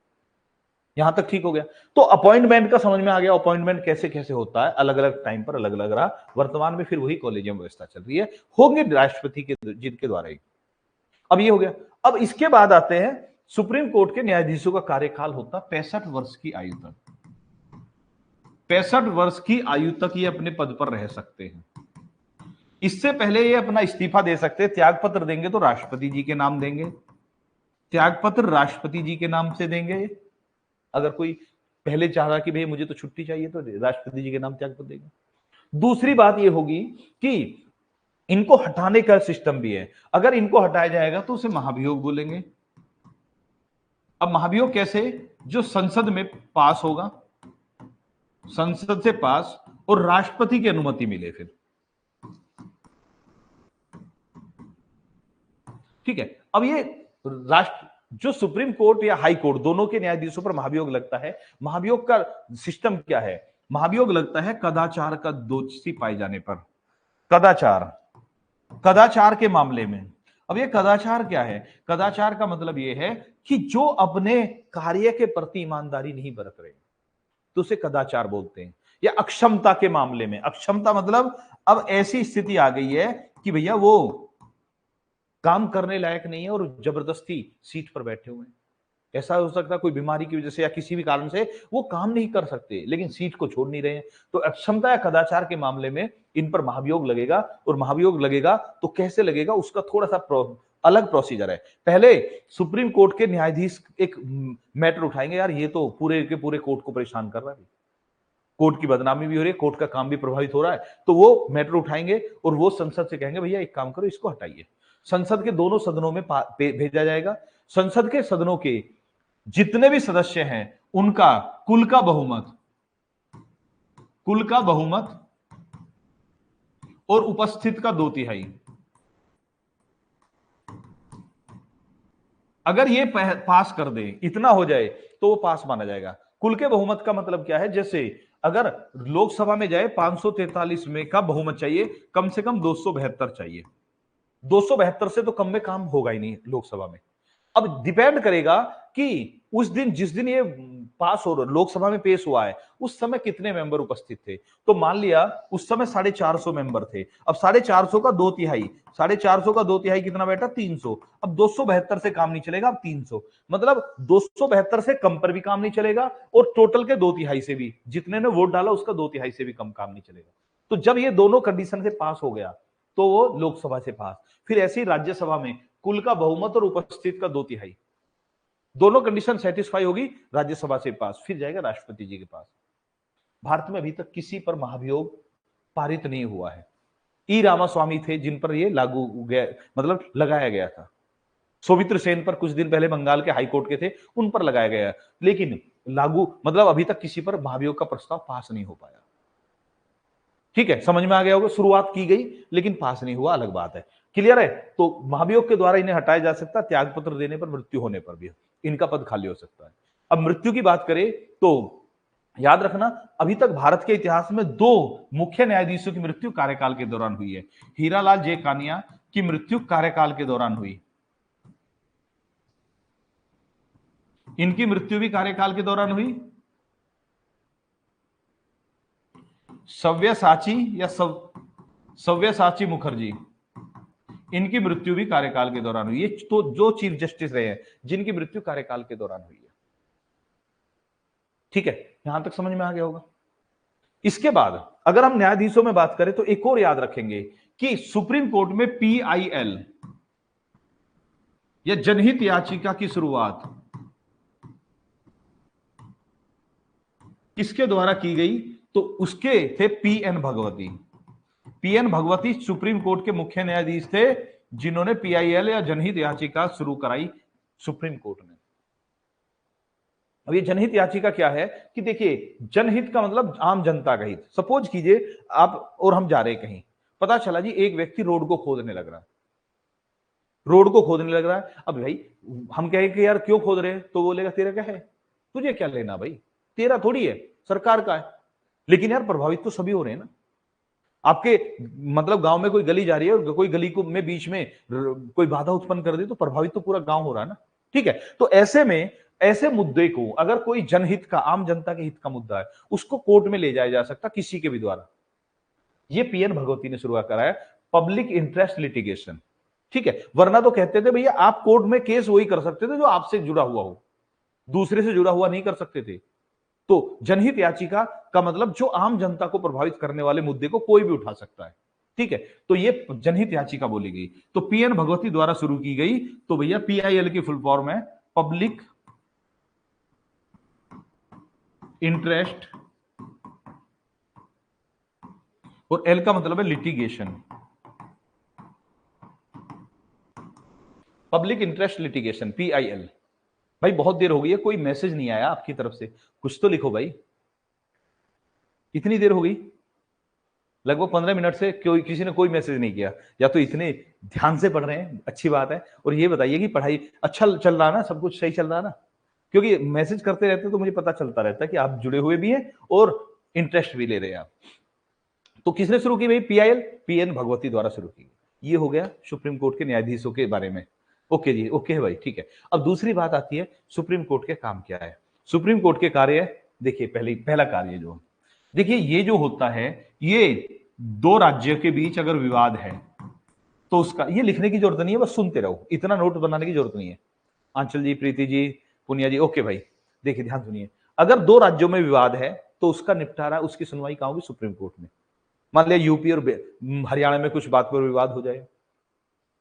यहां तक ठीक हो गया। तो अपॉइंटमेंट का समझ में आ गया, अपॉइंटमेंट कैसे कैसे होता है, अलग अलग टाइम पर अलग अलग रहा। वर्तमान में फिर वही कॉलेजियम व्यवस्था चल रही है, होंगे राष्ट्रपति के जिनके द्वारा ही। अब ये हो गया। अब इसके बाद आते हैं, सुप्रीम कोर्ट के न्यायाधीशों का कार्यकाल होता 65 वर्ष की आयु तक। 65 वर्ष की आयु तक ये अपने पद पर रह सकते हैं। इससे पहले ये अपना इस्तीफा दे सकते हैं। त्याग पत्र देंगे तो राष्ट्रपति जी के नाम देंगे, त्याग पत्र राष्ट्रपति जी के नाम से देंगे। अगर कोई पहले चाह रहा कि भाई मुझे तो छुट्टी चाहिए, तो राष्ट्रपति जी के नाम त्याग पत्र देंगे। दूसरी बात ये होगी कि इनको हटाने का सिस्टम भी है। अगर इनको हटाया जाएगा तो उसे महाभियोग बोलेंगे। अब महाभियोग कैसे? जो संसद में पास होगा, संसद से पास, और राष्ट्रपति की अनुमति मिले फिर। ठीक है। अब ये राष्ट्र, जो सुप्रीम कोर्ट या हाई कोर्ट, दोनों के न्यायाधीशों पर महाभियोग लगता है। महाभियोग का सिस्टम क्या है? महाभियोग लगता है कदाचार का दोषी पाए जाने पर। कदाचार, कदाचार के मामले में। अब ये कदाचार क्या है? कदाचार का मतलब ये है कि जो अपने कार्य के प्रति ईमानदारी नहीं बरत रहे, तो उसे कदाचार बोलते हैं। या अक्षमता के मामले में, अक्षमता मतलब अब ऐसी स्थिति आ गई है कि भैया वो काम करने लायक नहीं है और जबरदस्ती सीट पर बैठे हुए हैं। ऐसा हो सकता है कोई बीमारी की वजह से या किसी भी कारण से वो काम नहीं कर सकते, लेकिन सीट को छोड़ नहीं रहे हैं। तो अक्षमता या कदाचार के मामले में इन पर महाभियोग लगेगा। और महाभियोग लगेगा तो कैसे लगेगा, उसका थोड़ा सा अलग प्रोसीजर है। पहले सुप्रीम कोर्ट के न्यायाधीश एक मैटर उठाएंगे, यार ये तो पूरे के पूरे कोर्ट को परेशान कर रहा है, कोर्ट की बदनामी भी हो रही है, कोर्ट का काम भी प्रभावित हो रहा है, तो वो मैटर उठाएंगे और वो संसद से कहेंगे भैया एक काम करो, इसको हटाइए। संसद के दोनों सदनों में भेजा जाएगा। संसद के सदनों के जितने भी सदस्य हैं उनका कुल का बहुमत और उपस्थित का 2/3, अगर ये पास कर दे, इतना हो जाए तो वो पास माना जाएगा। कुल के बहुमत का मतलब क्या है, जैसे अगर लोकसभा में जाए 543 में का बहुमत चाहिए, कम से कम 272 चाहिए। 272 से तो कम में काम होगा ही नहीं लोकसभा में। अब डिपेंड करेगा कि उस दिन, जिस दिन ये पास हो लोकसभा में पेश हुआ है, उस समय कितने मेंबर उपस्थित थे। तो मान लिया उस समय 450 मेंबर थे, अब 450 का 2/3, 450 का 2/3 कितना बेटा, 300। अब 272 से काम नहीं चलेगा, अब 300, मतलब 272 से कम पर भी काम नहीं चलेगा और टोटल के 2/3 से भी, जितने ने वोट डाला उसका 2/3 से भी कम काम नहीं चलेगा। तो जब ये दोनों कंडीशन से पास हो गया तो वो लोकसभा से पास। फिर ऐसे ही राज्यसभा में कुल का बहुमत और उपस्थित का 2/3, दोनों कंडीशन सेटिस्फाई होगी, राज्यसभा से पास, फिर जाएगा राष्ट्रपति जी के पास। भारत में अभी तक किसी पर महाभियोग पारित नहीं हुआ है। ई रामास्वामी थे जिन पर ये लागू गया, मतलब लगाया गया था। सौमित्र सेन पर कुछ दिन पहले बंगाल के हाईकोर्ट के थे, उन पर लगाया गया, लेकिन लागू मतलब अभी तक किसी पर महाभियोग का प्रस्ताव पास नहीं हो पाया। ठीक है, समझ में आ गया होगा, शुरुआत की गई लेकिन पास नहीं हुआ, अलग बात है। क्लियर है? तो महाभियोग के द्वारा इन्हें हटाया जा सकता है, त्याग पत्र देने पर, मृत्यु होने पर भी इनका पद खाली हो सकता है। अब मृत्यु की बात करें तो याद रखना, अभी तक भारत के इतिहास में 2 मुख्य न्यायाधीशों की मृत्यु कार्यकाल के दौरान हुई है। हीरालाल जे कानिया की मृत्यु कार्यकाल के दौरान हुई, इनकी मृत्यु भी कार्यकाल के दौरान हुई। सव्यसाची मुखर्जी, इनकी मृत्यु भी कार्यकाल के दौरान हुई है। तो जो चीफ जस्टिस रहे हैं जिनकी मृत्यु कार्यकाल के दौरान हुई है। ठीक है, यहां तक समझ में आ गया होगा। इसके बाद अगर हम न्यायाधीशों में बात करें तो एक और याद रखेंगे कि सुप्रीम कोर्ट में PIL या जनहित याचिका की शुरुआत किसके द्वारा की गई, तो उसके थे PN Bhagwati. PN Bhagwati supreme court के मुख्य न्यायाधीश थे जिन्होंने PIL या जनहित याचिका शुरू कराई सुप्रीम कोर्ट ने। अब ये जनहित याचिका क्या है कि देखिए, जनहित का मतलब आम जनता का हित। सपोज कीजिए आप और हम जा रहे कहीं, पता चला जी एक व्यक्ति रोड को खोदने लग रहा है, अब भाई हम कहें कि यार क्यों खोद रहे हैं, तो बोलेगा तेरा क्या है, तुझे क्या लेना भाई, तेरा थोड़ी है, सरकार का है। लेकिन यार प्रभावित तो सभी हो रहे हैं ना। आपके मतलब गांव में कोई गली जा रही है और कोई गली को में बीच में कोई बाधा उत्पन्न कर दे तो प्रभावित तो पूरा गांव हो रहा है ना। ठीक है, तो ऐसे में ऐसे मुद्दे को अगर कोई जनहित का, आम जनता के हित का मुद्दा है, उसको कोर्ट में ले जाया जा सकता किसी के भी द्वारा। ये PN भगवती ने शुरुआत कराया, पब्लिक इंटरेस्ट लिटिगेशन। ठीक है, वरना तो कहते थे भैया आप कोर्ट में केस वही कर सकते थे जो आपसे जुड़ा हुआ हो, दूसरे से जुड़ा हुआ नहीं कर सकते थे। तो जनहित याचिका का मतलब जो आम जनता को प्रभावित करने वाले मुद्दे को कोई भी उठा सकता है। ठीक है, तो ये जनहित याचिका बोली गई, तो PN भगवती द्वारा शुरू की गई। तो भैया PIL की फुल फॉर्म है पब्लिक इंटरेस्ट, और L का मतलब है litigation, public interest litigation, PIL। भाई बहुत देर हो गई है, कोई मैसेज नहीं आया आपकी तरफ से, कुछ तो लिखो भाई। इतनी देर हो गई, लगभग 15 मिनट से कोई किसी ने कोई मैसेज नहीं किया, या तो इतने ध्यान से पढ़ रहे हैं, अच्छी बात है। और ये बताइए कि पढ़ाई अच्छा चल रहा ना, सब कुछ सही चल रहा ना, क्योंकि मैसेज करते रहते तो मुझे पता चलता रहता है कि आप जुड़े हुए भी हैं और इंटरेस्ट भी ले रहे हैं आप। तो किसने शुरू की भाई, PIL, PN भगवती द्वारा शुरू की। ये हो गया सुप्रीम कोर्ट के न्यायाधीशों के बारे में। ओके जी, ओके है भाई, ठीक है। अब दूसरी बात आती है सुप्रीम कोर्ट के काम क्या है। सुप्रीम कोर्ट के कार्य, देखिए पहला कार्य जो, देखिए ये जो होता है, ये 2 राज्यों के बीच अगर विवाद है तो उसका, ये लिखने की जरूरत नहीं है, बस सुनते रहो, इतना नोट बनाने की जरूरत नहीं है। आंचल जी, प्रीति जी, पुनिया जी, ओके भाई, देखिए ध्यान सुनिए। अगर 2 राज्यों में विवाद है तो उसका निपटारा, उसकी सुनवाई कहां होगी, सुप्रीम कोर्ट में। मान लिया यूपी और हरियाणा में कुछ बात पर विवाद हो जाए,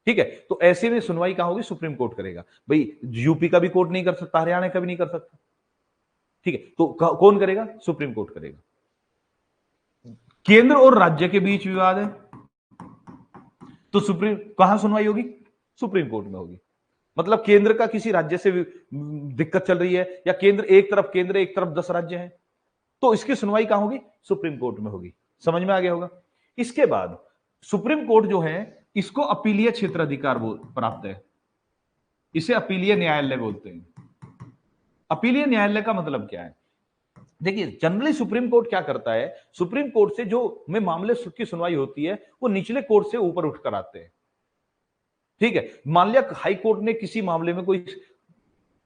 ठीक है, तो ऐसे में सुनवाई कहां होगी? सुप्रीम कोर्ट करेगा। भाई यूपी का भी कोर्ट नहीं कर सकता, हरियाणा का भी नहीं कर सकता, ठीक है, तो कौन करेगा? सुप्रीम कोर्ट करेगा। केंद्र और राज्य के बीच विवाद है तो सुप्रीम कहां सुनवाई होगी? सुप्रीम कोर्ट में होगी। मतलब केंद्र का किसी राज्य से दिक्कत चल रही है, या केंद्र एक तरफ 10 राज्य हैं, तो इसकी सुनवाई कहां होगी? सुप्रीम कोर्ट में होगी। समझ में आ गया होगा। इसके बाद सुप्रीम कोर्ट जो है, इसको अपीलीय क्षेत्र अधिकार प्राप्त है, इसे अपीलीय न्यायालय बोलते हैं। अपीलीय न्यायालय का मतलब क्या है? देखिए, जनरली सुप्रीम कोर्ट क्या करता है, सुप्रीम कोर्ट से जो में मामले की सुनवाई होती है, वो निचले कोर्ट से ऊपर उठकर आते हैं। ठीक है, मान लिया हाई कोर्ट ने किसी मामले में, कोई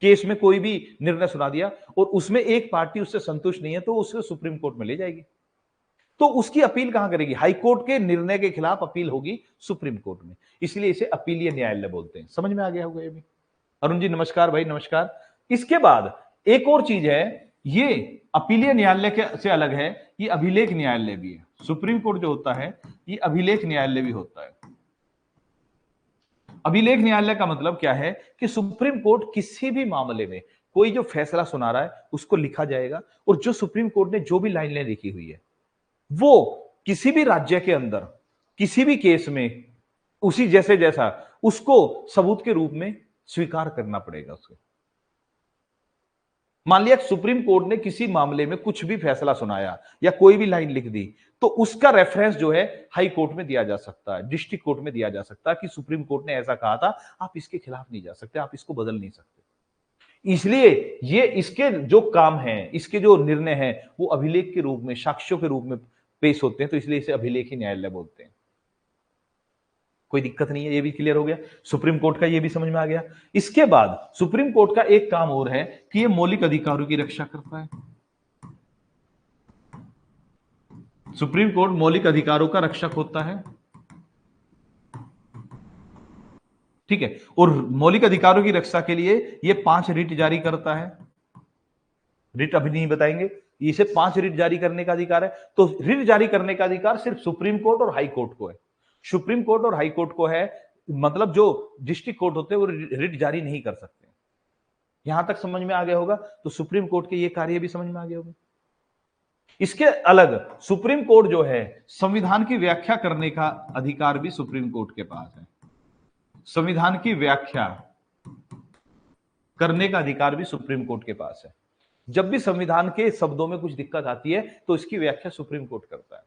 केस में कोई भी निर्णय सुना दिया और उसमें एक पार्टी उससे संतुष्ट नहीं है, तो उसे सुप्रीम कोर्ट में ले जाएगी। तो उसकी अपील कहां करेगी? हाई कोर्ट के निर्णय के खिलाफ अपील होगी सुप्रीम कोर्ट में, इसलिए इसे अपीलीय न्यायालय बोलते हैं। समझ में आ गया होगा ये भी। अरुण जी नमस्कार, भाई नमस्कार। इसके बाद एक और चीज है, ये अपीलीय न्यायालय के से अलग है, ये अभिलेख न्यायालय भी है। सुप्रीम कोर्ट जो होता है, ये अभिलेख न्यायालय भी होता है। अभिलेख न्यायालय का मतलब क्या है कि सुप्रीम कोर्ट किसी भी मामले में कोई जो फैसला सुना रहा है, उसको लिखा जाएगा, और जो सुप्रीम कोर्ट ने जो भी लाइनें लिखी हुई है, वो किसी भी राज्य के अंदर किसी भी केस में उसी जैसा उसको सबूत के रूप में स्वीकार करना पड़ेगा उसको। मान लिया सुप्रीम कोर्ट ने किसी मामले में कुछ भी फैसला सुनाया या कोई भी लाइन लिख दी, तो उसका रेफरेंस जो है हाई कोर्ट में दिया जा सकता है, डिस्ट्रिक्ट कोर्ट में दिया जा सकता है कि सुप्रीम कोर्ट ने ऐसा कहा था, आप इसके खिलाफ नहीं जा सकते, आप इसको बदल नहीं सकते। इसलिए ये इसके जो काम है, इसके जो निर्णय है, वो अभिलेख के रूप में, साक्ष्यों के रूप में पेश होते हैं, तो इसलिए इसे अभिलेखी न्यायालय बोलते हैं। कोई दिक्कत नहीं है, ये भी क्लियर हो गया। सुप्रीम कोर्ट का ये भी समझ में आ गया। इसके बाद सुप्रीम कोर्ट का एक काम और है कि ये मौलिक अधिकारों की रक्षा करता है। सुप्रीम कोर्ट मौलिक अधिकारों का रक्षक होता है, ठीक है, और मौलिक अधिकारों की रक्षा के लिए ये 5 रिट जारी करता है। रिट अभी नहीं बताएंगे, इसे 5 रिट जारी करने का अधिकार है। तो रिट जारी करने का अधिकार सिर्फ सुप्रीम कोर्ट और हाई कोर्ट को है। सुप्रीम कोर्ट और हाई कोर्ट को है, मतलब जो डिस्ट्रिक्ट कोर्ट होते हैं वो रिट जारी नहीं कर सकते। यहां तक समझ में आ गया होगा। तो सुप्रीम कोर्ट के ये कार्य भी समझ में आ गया होगा। इसके अलग सुप्रीम कोर्ट जो है, संविधान की व्याख्या करने का अधिकार भी सुप्रीम कोर्ट के पास है। संविधान की व्याख्या करने का अधिकार भी सुप्रीम कोर्ट के पास है। जब भी संविधान के शब्दों में कुछ दिक्कत आती है, तो इसकी व्याख्या सुप्रीम कोर्ट करता है।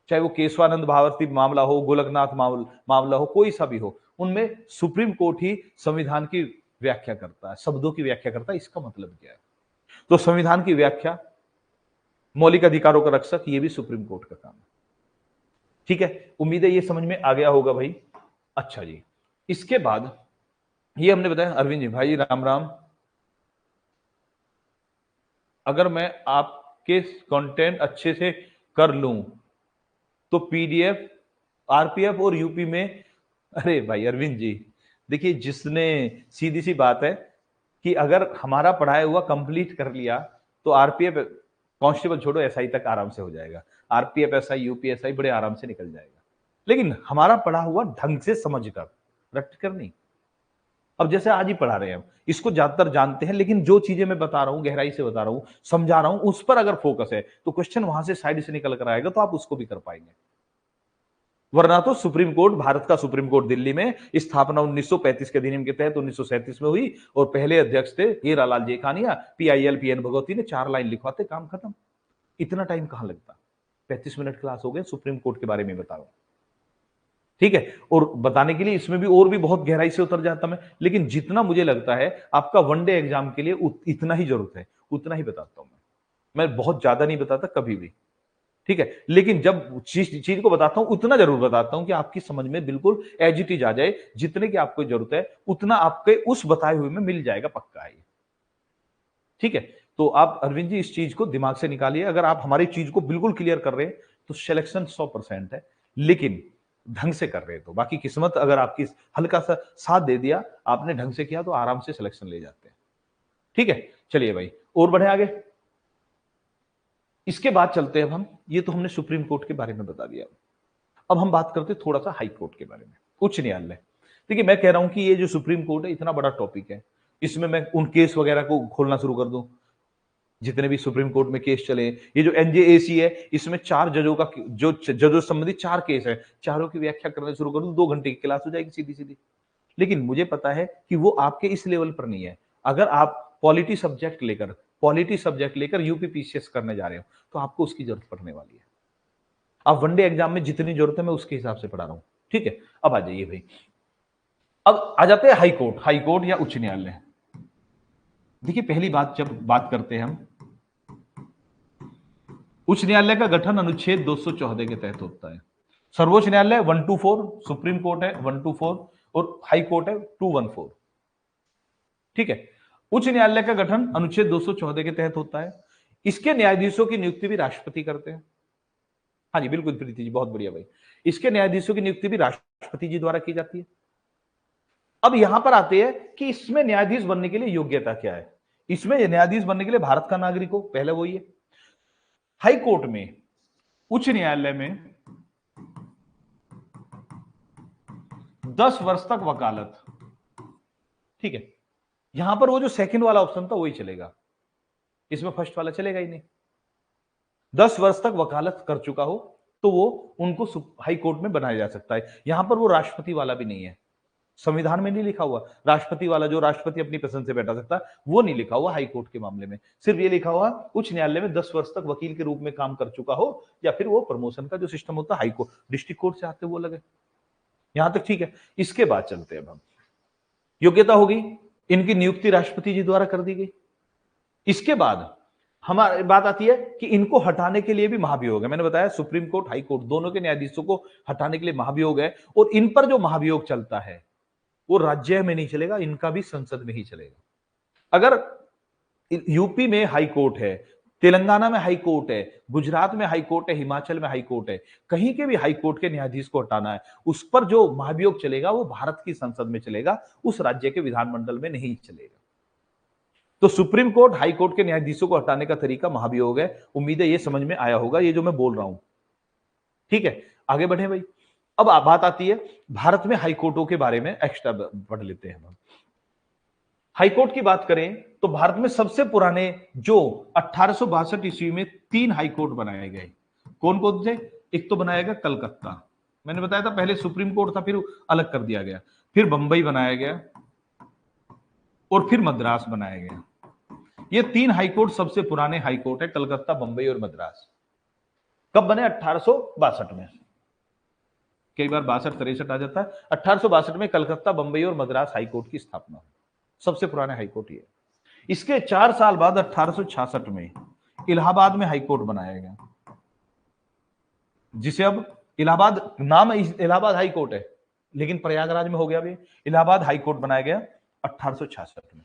चाहे वो केशवानंद भारती मामला हो, गोलकनाथ मामला हो, कोई सा भी हो, उनमें सुप्रीम कोर्ट ही संविधान की व्याख्या करता है, शब्दों की व्याख्या करता है। इसका मतलब क्या है? तो संविधान की व्याख्या, मौलिक अधिकारों का रक्षक, ये भी सुप्रीम कोर्ट का काम है। ठीक है, उम्मीद है ये समझ में आ गया होगा भाई। अच्छा जी, इसके बाद ये हमने बताया। अरविंद जी भाई राम राम। अगर मैं आपके कंटेंट अच्छे से कर लूं तो पीडीएफ, आरपीएफ और यूपी में, अरे भाई अरविंद जी, देखिए जिसने, सीधी सी बात है कि अगर हमारा पढ़ाया हुआ कंप्लीट कर लिया तो आरपीएफ, कांस्टेबल छोड़ो, एसआई तक आराम से हो जाएगा। आरपीएफ, एसआई, यूपीएसआई बड़े आराम से निकल जाएगा। लेकिन हमारा पढ़ा हुआ ढंग से समझ कर, रट कर नहीं। अब जैसे आज ही पढ़ा रहे हैं हम, इसको ज्यादातर जानते हैं, लेकिन जो चीजें मैं बता रहा हूं, गहराई से बता रहा हूं, समझा रहा हूं, उस पर अगर फोकस है तो क्वेश्चन वहां से साइड से निकल कर आएगा, तो आप उसको भी कर पाएंगे। वरना तो सुप्रीम कोर्ट, भारत का सुप्रीम कोर्ट दिल्ली में स्थापना 1935 के अधिनियम के तहत 1937 में हुई, और पहले अध्यक्ष थे हीरालाल जेखानिया, पीआईएल पीएन भगवती ने 4 लाइन लिखवाते, काम खत्म। इतना टाइम कहां लगता? 35 मिनट क्लास हो गए, सुप्रीम कोर्ट के बारे में बता रहा हूं, ठीक है। और बताने के लिए इसमें भी और भी बहुत गहराई से उतर जाता मैं, लेकिन जितना मुझे लगता है आपका वनडे एग्जाम के लिए इतना ही जरूरत है, उतना ही बताता हूं मैं बहुत ज्यादा नहीं बताता कभी भी, ठीक है। लेकिन जब चीज को बताता हूं, उतना जरूर बताता हूं कि आपकी समझ में बिल्कुल एज इट इज आ जाए। जितने की आपको जरूरत है उतना आपके उस बताए हुए में मिल जाएगा, पक्का है, ठीक है। तो आप अरविंद जी इस चीज को दिमाग से निकालिए। अगर आप हमारी चीज को बिल्कुल क्लियर कर रहे हैं तो सिलेक्शन 100% है, लेकिन ढंग से कर रहे हैं तो। बाकी किस्मत अगर आपकी हल्का सा साथ दे दिया, आपने ढंग से किया, तो आराम से सिलेक्शन ले जाते हैं, ठीक है। चलिए भाई और बढ़े आगे। इसके बाद चलते हैं हम, ये तो हमने सुप्रीम कोर्ट के बारे में बता दिया। अब हम बात करते हैं थोड़ा सा हाई कोर्ट के बारे में, उच्च न्यायालय। देखिए मैं कह रहा हूं कि ये जो सुप्रीम कोर्ट है इतना बड़ा टॉपिक है, इसमें मैं उन केस वगैरह को खोलना शुरू कर दूं, जितने भी सुप्रीम कोर्ट में केस चले, ये जो एनजेएसी है इसमें 4 जजों का जो जजों से संबंधित 4 केस है, चारों की व्याख्या करना शुरू कर दूं, 2 घंटे की क्लास हो जाएगी सीधी सीधी। लेकिन मुझे पता है कि वो आपके इस लेवल पर नहीं है। अगर आप पॉलिटी सब्जेक्ट लेकर यूपीपीसीएस करने जा रहे हो तो आपको उसकी जरूरत पड़ने वाली है। अब वनडे एग्जाम में जितनी जरूरत है मैं उसके हिसाब से पढ़ा रहा हूं, ठीक है। अब आ जाइए भाई, अब आ जाते हैं हाई कोर्ट या उच्च न्यायालय। देखिए पहली बात, जब बात करते हैं हम, उच्च न्यायालय का गठन अनुच्छेद 214 के तहत होता है। सर्वोच्च न्यायालय 124, सुप्रीम कोर्ट है 124 और हाई कोर्ट है 214, ठीक है। उच्च न्यायालय का गठन अनुच्छेद 214 के तहत होता है। इसके न्यायाधीशों की नियुक्ति भी राष्ट्रपति करते हैं। हाँ जी बिल्कुल प्रीति जी, बहुत बढ़िया भाई। इसके न्यायाधीशों की नियुक्ति भी राष्ट्रपति जी द्वारा की जाती है। अब यहां पर आते हैं कि इसमें न्यायाधीश बनने के लिए योग्यता क्या है। इसमें न्यायाधीश बनने के लिए भारत का नागरिक हो, पहले वही है। हाई कोर्ट में, उच्च न्यायालय में 10 वर्ष तक वकालत, ठीक है। यहां पर वो जो सेकंड वाला ऑप्शन था वही चलेगा, इसमें फर्स्ट वाला चलेगा ही नहीं। 10 वर्ष तक वकालत कर चुका हो तो वो उनको हाई कोर्ट में बनाया जा सकता है। यहां पर वो राष्ट्रपति वाला भी नहीं है, संविधान में नहीं लिखा हुआ राष्ट्रपति वाला, जो राष्ट्रपति अपनी पसंद से बैठा सकता है वो नहीं लिखा हुआ हाई कोर्ट के मामले में। सिर्फ ये लिखा हुआ उच्च न्यायालय में 10 वर्ष तक वकील के रूप में काम कर चुका हो, या फिर वो प्रमोशन का जो सिस्टम होता है हाई कोर्ट डिस्ट्रिक्ट कोर्ट से आते वो लगे। यहां तक ठीक है। इसके बाद चलते हैं हम, योग्यता होगी, इनकी नियुक्ति राष्ट्रपति जी द्वारा कर दी गई। इसके बाद हमारी बात आती है कि इनको हटाने के लिए भी महाभियोग है। मैंने बताया सुप्रीम कोर्ट हाई कोर्ट दोनों के न्यायाधीशों को हटाने के लिए महाभियोग है, और इन पर जो महाभियोग चलता है वो राज्य में नहीं चलेगा, इनका भी संसद में ही चलेगा। अगर यूपी में हाई कोर्ट है, तेलंगाना में हाई कोर्ट है, गुजरात में हाई कोर्ट है, हिमाचल में हाई कोर्ट है, कहीं के भी हाई कोर्ट के न्यायाधीश को हटाना है, उस पर जो महाभियोग चलेगा वो भारत की संसद में चलेगा, उस राज्य के विधानमंडल में नहीं चलेगा। तो सुप्रीम कोर्ट हाई कोर्ट के न्यायाधीशों को हटाने का तरीका महाभियोग है। उम्मीद है ये समझ में आया होगा ये जो मैं बोल रहा हूं, ठीक है। आगे बढ़े भाई। अब बात आती है भारत में हाई कोर्टों के बारे में, एक्स्ट्रा पढ़ लेते हैं हम। हाई कोर्ट की बात करें तो भारत में सबसे पुराने जो 1862 ईस्वी में 3 हाई कोर्ट बनाए गए, कौन कौन से? एक तो बनाया गया कलकत्ता, मैंने बताया था पहले सुप्रीम कोर्ट था फिर अलग कर दिया गया, फिर बंबई बनाया गया और फिर मद्रास बनाया गया। ये 3 हाई कोर्ट सबसे पुराने हाई कोर्ट है, कलकत्ता, बंबई और मद्रास। कब बने? 1862 में। कई बार 62-63 आ जाता है। 1862 में कलकत्ता, बंबई और मद्रास हाई कोर्ट की स्थापना हुई, सबसे पुराने हाई कोर्ट ये। इसके 4 साल बाद 1866 में इलाहाबाद में हाई कोर्ट बनाया गया, जिसे अब इलाहाबाद नाम इलाहाबाद हाई कोर्ट है, लेकिन प्रयागराज में हो गया भी। इलाहाबाद हाई कोर्ट बनाया गया 1866 में,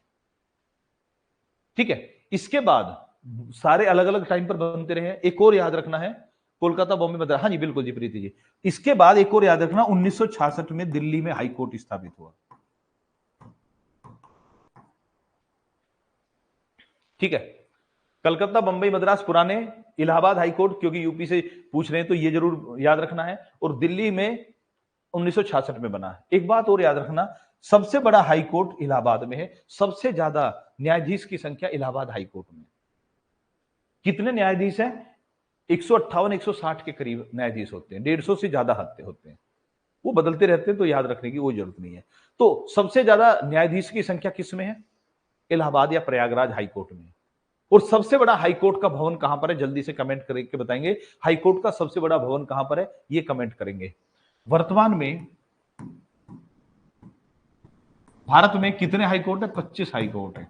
ठीक है। इसके बाद सारे अलग अलग टाइम पर बनते रहे। एक और याद रखना है, कोलकाता, बॉम्बे, मद्रास। हाँ जी बिल्कुल जी प्रीति जी। इसके बाद एक और याद रखना, 1966 में दिल्ली में हाई कोर्ट स्थापित हुआ, ठीक है। कलकत्ता, बंबई, मद्रास पुराने, इलाहाबाद हाई कोर्ट क्योंकि यूपी से पूछ रहे हैं तो ये जरूर याद रखना है, और दिल्ली में 1966 में बना है। एक बात और याद रखना, सबसे बड़ा हाई कोर्ट इलाहाबाद में है, सबसे ज्यादा न्यायाधीश की संख्या इलाहाबाद हाई कोर्ट में। कितने न्यायाधीश हैं? 158 160 के करीब न्यायाधीश होते हैं, 150 से ज्यादा होते हैं, वो बदलते रहते हैं तो याद रखने की वो जरूरत नहीं है। तो सबसे ज्यादा न्यायाधीश की संख्या किस में है? इलाहाबाद या प्रयागराज हाई कोर्ट में। और सबसे बड़ा हाई कोर्ट का भवन कहां पर है? जल्दी से कमेंट करके बताएंगे, हाई कोर्ट का सबसे बड़ा भवन कहां पर है, ये कमेंट करेंगे। वर्तमान में भारत में कितने हाई कोर्ट है? 25 हाई कोर्ट है,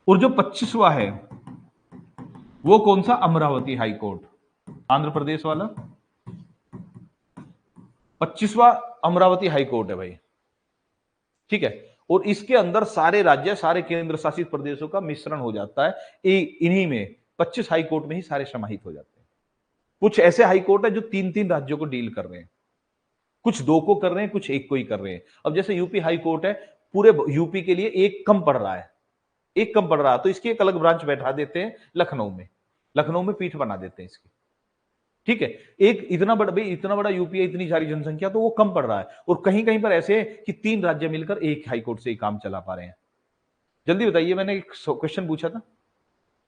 और जो 25वां है वो कौन सा? अमरावती हाई कोर्ट, आंध्र प्रदेश वाला 25वां अमरावती हाई कोर्ट है भाई, ठीक है। और इसके अंदर सारे राज्य, सारे केंद्र शासित प्रदेशों का मिश्रण हो जाता है, इन्हीं में 25 हाई कोर्ट में ही सारे समाहित हो जाते हैं। कुछ ऐसे हाई कोर्ट है जो 3-3 राज्यों को डील कर रहे हैं, कुछ 2 को कर रहे हैं, कुछ 1 को ही कर रहे हैं। अब जैसे यूपी हाई कोर्ट है, पूरे यूपी के लिए एक कम पड़ रहा है, एक कम पड़ रहा है, तो इसकी एक अलग ब्रांच बैठा देते हैं लखनऊ में, लखनऊ में पीठ बना देते हैं इसकी, ठीक है, एक इतना बड़ा भाई, इतना बड़ा यूपी है, इतनी सारी जनसंख्या, तो वो कम पड़ रहा है। और कहीं कहीं पर ऐसे है कि 3 राज्य मिलकर एक हाईकोर्ट से ही काम चला पा रहे हैं। जल्दी बताइए, मैंने एक क्वेश्चन पूछा था,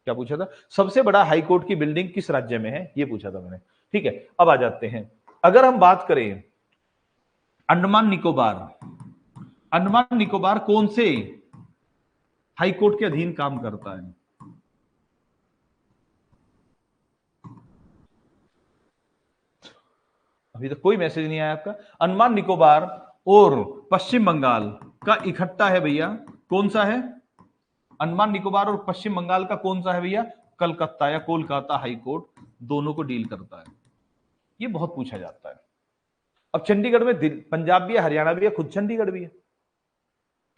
क्या पूछा था? सबसे बड़ा हाईकोर्ट की बिल्डिंग किस राज्य में है, ये पूछा था मैंने। ठीक है, अब आ जाते हैं, अगर हम बात करें अंडमान निकोबार, अंडमान निकोबार कौन से हाईकोर्ट के अधीन काम करता है? अभी तक कोई मैसेज नहीं आया आपका। अंडमान निकोबार और पश्चिम बंगाल का इकट्ठा है भैया, कौन सा है? अंडमान निकोबार और पश्चिम बंगाल का कौन सा है भैया? कलकत्ता या कोलकाता हाईकोर्ट, दोनों को डील करता है। ये बहुत पूछा जाता है। अब चंडीगढ़ में पंजाब भी है, हरियाणा भी है, खुद चंडीगढ़ भी है।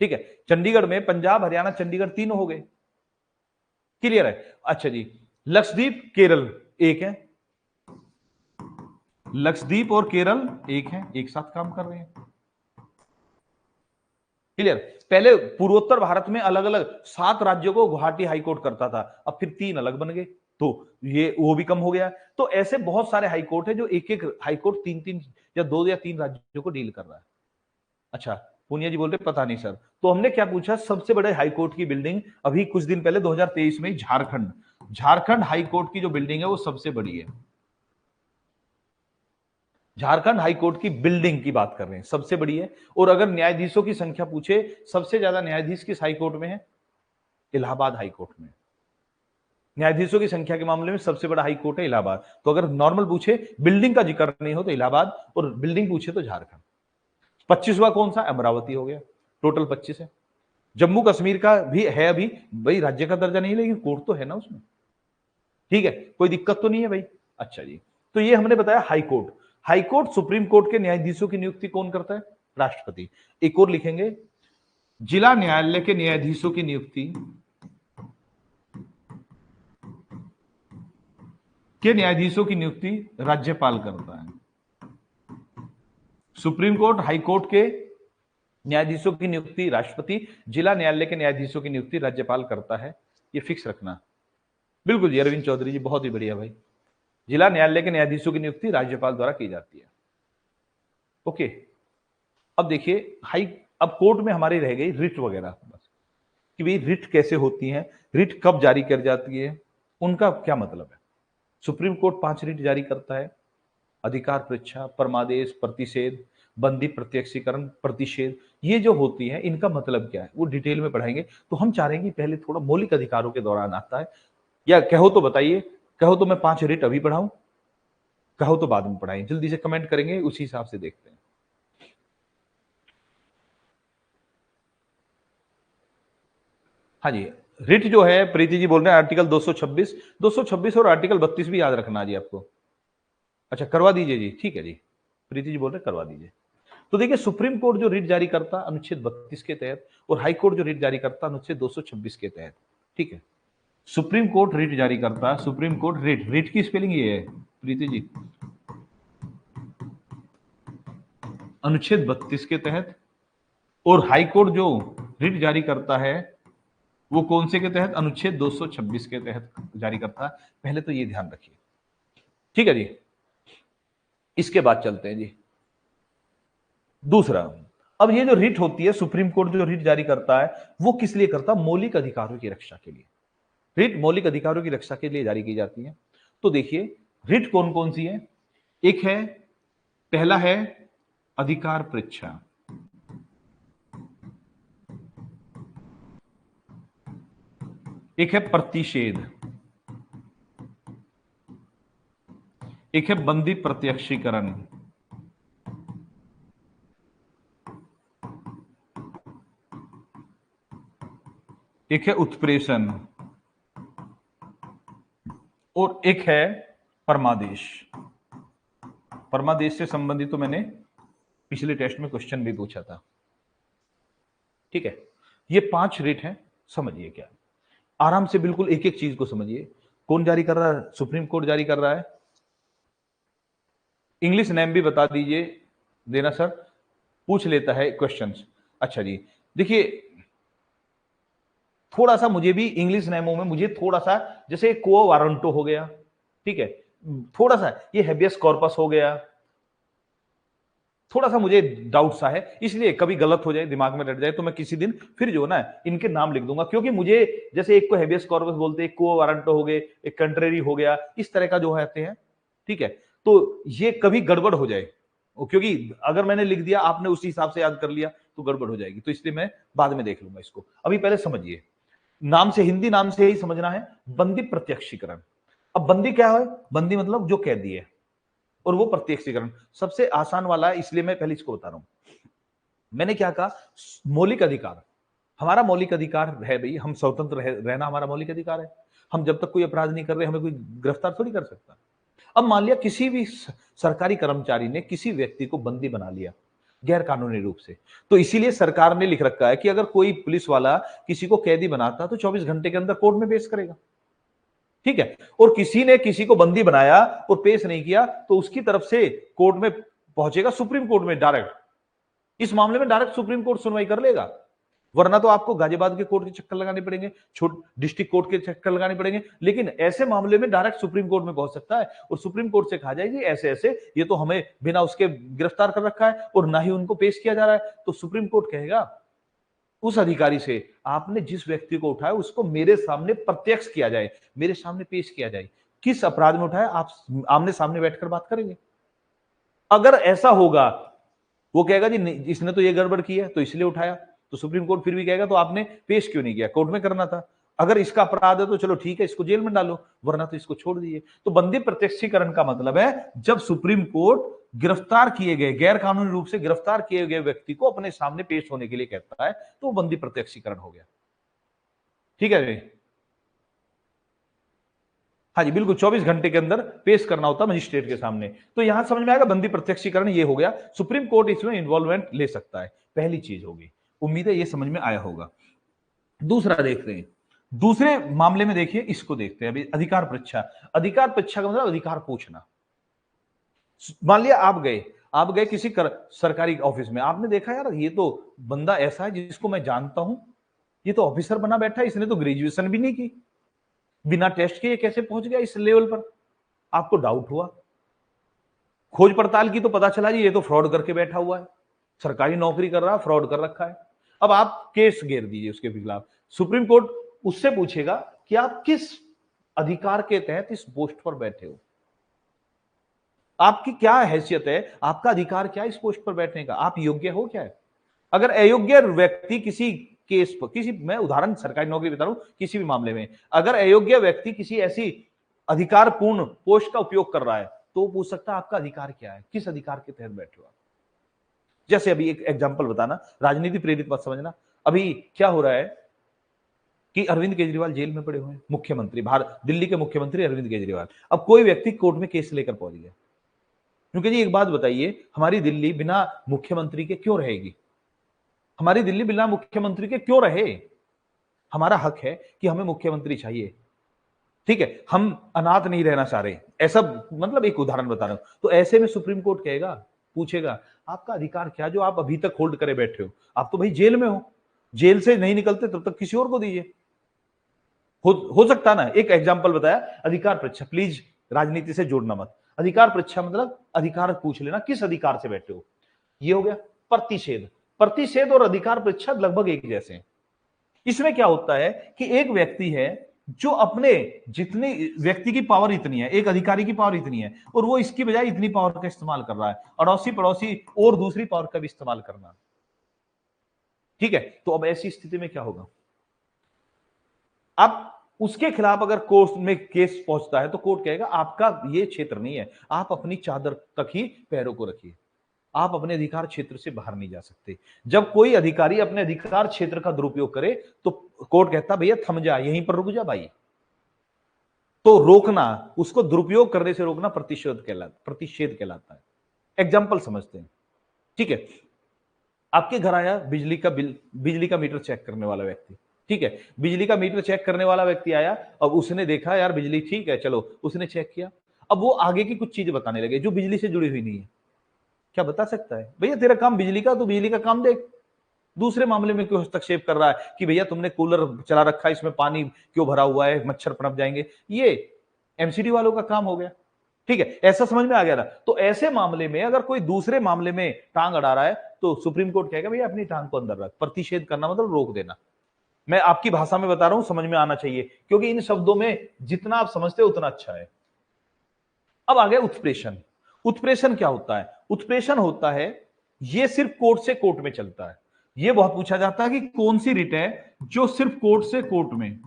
ठीक है, चंडीगढ़ में पंजाब, हरियाणा, चंडीगढ़ तीनों हो गए। क्लियर है? अच्छा जी, लक्षद्वीप, केरल एक है, लक्षद्वीप और केरल एक है, एक साथ काम कर रहे हैं। क्लियर? पहले पूर्वोत्तर भारत में अलग अलग 7 राज्यों को गुवाहाटी हाईकोर्ट करता था, अब फिर 3 अलग बन गए, तो ये वो भी कम हो गया। तो ऐसे बहुत सारे हाईकोर्ट है जो एक एक हाईकोर्ट 3-3 या 2 या 3 राज्यों को डील कर रहा है। अच्छा, पुनिया जी बोल रहे पता नहीं सर। तो हमने क्या पूछा, सबसे बड़े हाईकोर्ट की बिल्डिंग अभी कुछ दिन पहले 2023 में झारखंड, झारखंड हाईकोर्ट की जो बिल्डिंग है वो सबसे बड़ी है। झारखंड हाईकोर्ट की बिल्डिंग की बात कर रहे हैं, सबसे बड़ी है। और अगर न्यायाधीशों की संख्या पूछे, सबसे ज्यादा न्यायाधीश किस हाईकोर्ट में है? इलाहाबाद हाईकोर्ट में। न्यायाधीशों की संख्या के मामले में सबसे बड़ा हाईकोर्ट है इलाहाबाद। तो अगर नॉर्मल पूछे, बिल्डिंग का जिक्र नहीं हो तो इलाहाबाद, और बिल्डिंग पूछे तो झारखंड। 25वां कौन सा? अमरावती हो गया, टोटल 25 है। जम्मू कश्मीर का भी है अभी, भाई राज्य का दर्जा नहीं, लेकिन कोर्ट तो है ना उसमें। ठीक है, कोई दिक्कत तो नहीं है भाई। अच्छा जी, तो ये हमने बताया हाईकोर्ट। हाईकोर्ट सुप्रीम कोर्ट के न्यायाधीशों की नियुक्ति कौन करता है? राष्ट्रपति। एक और लिखेंगे, जिला न्यायालय के न्यायाधीशों की नियुक्ति राज्यपाल करता है। सुप्रीम कोर्ट, हाई कोर्ट के न्यायाधीशों की नियुक्ति राष्ट्रपति, जिला न्यायालय के न्यायाधीशों की नियुक्ति राज्यपाल करता है। ये फिक्स रखना। बिल्कुल जी, अरविंद चौधरी जी, बहुत ही बढ़िया भाई। जिला न्यायालय के न्यायाधीशों की नियुक्ति राज्यपाल द्वारा की जाती है। ओके, अब देखिए अब कोर्ट में हमारी रह गई रिट वगैरह, बस कि भाई रिट कैसे होती है, रिट कब जारी कर जाती है, उनका क्या मतलब है। सुप्रीम कोर्ट 5 रिट जारी करता है, अधिकार परीक्षा, परमादेश, प्रतिषेध, बंदी प्रत्यक्षीकरण, प्रतिषेध। ये जो होती है इनका मतलब क्या है वो डिटेल में पढ़ाएंगे। तो हम चाह रहे हैं कि पहले थोड़ा मौलिक अधिकारों के दौरान आता है, या कहो तो बताइए, कहो तो मैं 5 रिट अभी पढ़ाऊं, कहो तो बाद में पढ़ाएं, जल्दी से कमेंट करेंगे, उसी हिसाब से देखते हैं। हाँ जी, रिट जो है, प्रीति जी बोल रहे हैं आर्टिकल 226 और आर्टिकल 32 भी याद रखना जी आपको। अच्छा, करवा दीजिए जी, ठीक है जी, प्रीति जी बोल रहे हैं करवा दीजिए। तो देखिए, सुप्रीम कोर्ट जो रिट जारी करता अनुच्छेद 32 के तहत, और हाई कोर्ट जो रिट जारी करता अनुच्छेद 226 के तहत। ठीक है, सुप्रीम कोर्ट रिट जारी करता, सुप्रीम कोर्ट रिट, रिट की स्पेलिंग ये है प्रीति जी, अनुच्छेद 32 के तहत। और हाई कोर्ट जो रिट जारी करता है वो कौन से के तहत? अनुच्छेद 226 के तहत जारी करता है। पहले तो ये ध्यान रखिए, ठीक है जी। इसके बाद चलते हैं जी दूसरा। अब ये जो रिट होती है, सुप्रीम कोर्ट जो रिट जारी करता है वो किस लिए करता है? मौलिक अधिकारों की रक्षा के लिए। रिट मौलिक अधिकारों की रक्षा के लिए जारी की जाती है। तो देखिए, रिट कौन कौन सी है? एक है, पहला है अधिकार परीक्षा, एक है प्रतिषेध, एक है बंदी प्रत्यक्षीकरण, एक है उत्प्रेषण, और एक है परमादेश। परमादेश से संबंधित तो मैंने पिछले टेस्ट में क्वेश्चन भी पूछा था। ठीक है, ये 5 रिट हैं, समझिए क्या, आराम से बिल्कुल एक एक चीज को समझिए। कौन जारी कर रहा है? सुप्रीम कोर्ट जारी कर रहा है। इंग्लिश नेम भी बता दीजिए देना सर, पूछ लेता है क्वेश्चंस। अच्छा जी, देखिए थोड़ा सा मुझे भी इंग्लिश नेमों में मुझे थोड़ा सा, जैसे क्वो वारंटो हो गया, ठीक है, थोड़ा सा ये हेबियस कॉर्पस हो गया, थोड़ा सा मुझे डाउट सा है, इसलिए कभी गलत हो जाए, दिमाग में रट जाए, तो मैं किसी दिन फिर जो ना इनके नाम लिख दूंगा, क्योंकि मुझे जैसे एक को हेबियस कॉर्पस बोलते हैं, एक को वारंटो हो गए, एक कंट्रेरी हो गया, इस तरह का जो आते हैं, ठीक है। तो ये कभी गड़बड़ हो जाए, क्योंकि अगर मैंने लिख दिया, आपने उसी हिसाब से याद कर लिया, तो गड़बड़ हो जाएगी, तो इसलिए मैं बाद में देख लूंगा इसको। अभी पहले समझिए, नाम से, हिंदी नाम से ही समझना है, बंदी प्रत्यक्षीकरण। अब बंदी क्या है? बंदी मतलब जो कैदी है, और वो प्रत्यक्षीकरण सबसे आसान वाला है, इसलिए मैं पहले इसको बता रहा हूं। मैंने क्या कहा? मौलिक अधिकार, हमारा मौलिक अधिकार है भाई, हम स्वतंत्र रहना हमारा मौलिक अधिकार है। हम जब तक कोई अपराध नहीं कर रहे, हमें कोई गिरफ्तार थोड़ी कर सकता। अब मान लिया किसी भी सरकारी कर्मचारी ने किसी व्यक्ति को बंदी बना लिया गैर कानूनी रूप से, तो इसीलिए सरकार ने लिख रखा है कि अगर कोई पुलिस वाला किसी को कैदी बनाता तो 24 घंटे के अंदर कोर्ट में पेश करेगा, ठीक है। और किसी ने किसी को बंदी बनाया और पेश नहीं किया, तो उसकी तरफ से कोर्ट में पहुंचेगा, सुप्रीम कोर्ट में डायरेक्ट। इस मामले में डायरेक्ट सुप्रीम कोर्ट सुनवाई कर लेगा, वरना तो आपको गाजियाबाद के कोर्ट के चक्कर लगाने पड़ेंगे, छोट डिस्ट्रिक्ट कोर्ट के चक्कर लगाने पड़ेंगे। लेकिन ऐसे मामले में डायरेक्ट सुप्रीम कोर्ट में पहुंच सकता है, और सुप्रीम कोर्ट से कहा जाएगी ऐसे ऐसे ये तो हमें बिना उसके गिरफ्तार कर रखा है और ना ही उनको पेश किया जा रहा है, तो सुप्रीम कोर्ट कहेगा उस अधिकारी से, आपने जिस व्यक्ति को उठाया उसको मेरे सामने प्रत्यक्ष किया जाए, मेरे सामने पेश किया जाए, किस अपराध में उठाया, आप आमने सामने बैठकर बात करेंगे। अगर ऐसा होगा, वो कहेगा जी नहीं, इसने तो ये गड़बड़ की है तो इसलिए उठाया, तो सुप्रीम कोर्ट फिर भी कहेगा तो आपने पेश क्यों नहीं किया, कोर्ट में करना था। अगर इसका अपराध है तो चलो ठीक है, इसको जेल में डालो, वरना तो इसको छोड़ दीजिए। तो बंदी प्रत्यक्षीकरण का मतलब है जब सुप्रीम कोर्ट गिरफ्तार किए गए, गैर कानूनी रूप से गिरफ्तार किए गए व्यक्ति को अपने सामने पेश होने के लिए कहता है, तो वो बंदी प्रत्यक्षीकरण हो गया, ठीक है। हाँ जी बिल्कुल, 24 घंटे के अंदर पेश करना होता मजिस्ट्रेट के सामने। तो यहां समझ में आएगा, बंदी प्रत्यक्षीकरण ये हो गया, सुप्रीम कोर्ट इसमें इन्वॉल्वमेंट ले सकता है, पहली चीज होगी। उम्मीद है ये समझ में आया होगा। दूसरा देखते हैं, दूसरे मामले में देखिए, इसको देखते हैं अभी, अधिकार परीक्षा। अधिकार परीक्षा का मतलब अधिकार पूछना। मान लिया आप गए किसी सरकारी ऑफिस में, आपने देखा यार ये तो बंदा ऐसा है जिसको मैं जानता हूं, ये तो ऑफिसर बना बैठा है, इसने तो ग्रेजुएशन भी नहीं की, बिना टेस्ट के ये कैसे पहुंच गया इस लेवल पर। आपको डाउट हुआ, खोज पड़ताल की तो पता चला जी ये तो फ्रॉड करके बैठा हुआ है, सरकारी नौकरी कर रहा है, फ्रॉड कर रखा है। अब आप केस घेर दीजिए उसके खिलाफ, सुप्रीम कोर्ट उससे पूछेगा कि आप किस अधिकार के तहत इस पोस्ट पर बैठे हो, आपकी क्या हैसियत है, आपका अधिकार क्या है इस पोस्ट पर बैठने का, आप योग्य हो क्या है। अगर अयोग्य व्यक्ति किसी केस पर, किसी, मैं उदाहरण सरकारी नौकरी बता रहा हूं, किसी भी मामले में अगर अयोग्य व्यक्ति किसी ऐसी अधिकारपूर्ण पोस्ट का उपयोग कर रहा है, तो पूछ सकता है आपका अधिकार क्या है, किस अधिकार के तहत बैठे हो आप। जैसे अभी एक एग्जांपल बताना, राजनीति प्रेरित मत समझना। अभी क्या हो रहा है कि अरविंद केजरीवाल जेल में पड़े हुए हैं, मुख्यमंत्री, भारत दिल्ली के मुख्यमंत्री अरविंद केजरीवाल। अब कोई व्यक्ति कोर्ट में केस लेकर पहुंच गया, क्योंकि जी एक बात बताइए, हमारी दिल्ली बिना मुख्यमंत्री के क्यों रहेगी, हमारी दिल्ली बिना मुख्यमंत्री के क्यों रहे। हमारा हक है कि हमें मुख्यमंत्री चाहिए, ठीक है, हम अनाथ नहीं रहना चाह रहे, ऐसा मतलब एक उदाहरण बता रहा हूं। तो ऐसे में सुप्रीम कोर्ट कहेगा, पूछेगा आपका अधिकार क्या जो आप अभी तक होल्ड करे बैठे हो, आप तो भाई जेल में हो, जेल से नहीं निकलते तब तक किसी और को दीजिए। हो सकता ना, एक एग्जाम्पल बताया, अधिकार परीक्षा, प्लीज राजनीति से जोड़ना मत। अधिकार परीक्षा मतलब अधिकार पूछ लेना, किस अधिकार से बैठे हो, ये हो गया। प्रतिषेध, प्रतिषेध और अधिकार परीक्षा लगभग एक जैसे हैं। इसमें क्या होता है कि एक व्यक्ति है जो अपने, जितनी व्यक्ति की पावर इतनी है, एक अधिकारी की पावर इतनी है, और वो इसकी बजाय इतनी पावर का इस्तेमाल कर रहा है, अड़ोसी पड़ोसी और दूसरी पावर का भी इस्तेमाल करना, ठीक है। तो अब ऐसी स्थिति में क्या होगा, अब उसके खिलाफ अगर कोर्ट में केस पहुंचता है, तो कोर्ट कहेगा आपका ये क्षेत्र नहीं है, आप अपनी चादर तक ही पैरों को रखिए, आप अपने अधिकार क्षेत्र से बाहर नहीं जा सकते। जब कोई अधिकारी अपने अधिकार क्षेत्र का दुरुपयोग करे, तो कोर्ट कहता भैया थम जा, यहीं पर रुक जा भाई। तो रोकना, उसको दुरुपयोग करने से रोकना प्रतिषेध कहलाता है। एग्जाम्पल समझते हैं, ठीक है। आपके घर आया बिजली का बिल, बिजली का मीटर चेक करने वाला व्यक्ति, ठीक है, बिजली का मीटर चेक करने वाला व्यक्ति आया, अब उसने देखा यार बिजली ठीक है, चलो उसने चेक किया। अब वो आगे की कुछ चीजें बताने लगे जो बिजली से जुड़ी हुई नहीं है। क्या बता सकता है भैया तेरा काम बिजली का, तो बिजली का काम देख। दूसरे मामले में क्यों हस्तक्षेप कर रहा है कि भैया तुमने कूलर चला रखा है, इसमें पानी क्यों भरा हुआ है, मच्छर पनप जाएंगे, ये एमसीडी वालों का काम हो गया। ठीक है, ऐसा समझ में आ गया ना। तो ऐसे मामले में अगर कोई दूसरे मामले में टांग अड़ा रहा है तो सुप्रीम कोर्ट कहेगा भैया अपनी टांग को अंदर रख। प्रतिषेध करना मतलब रोक देना। मैं आपकी भाषा में बता रहा हूं, समझ में आना चाहिए, क्योंकि इन शब्दों में जितना आप समझते हो उतना अच्छा है। अब आ गया उत्प्रेषण। उत्प्रेषण क्या होता है? उत्प्रेषण होता है, ये सिर्फ कोर्ट से कोर्ट में चलता है। ये बहुत पूछा जाता है कि कौन सी रिट है जो सिर्फ कोर्ट से कोर्ट में।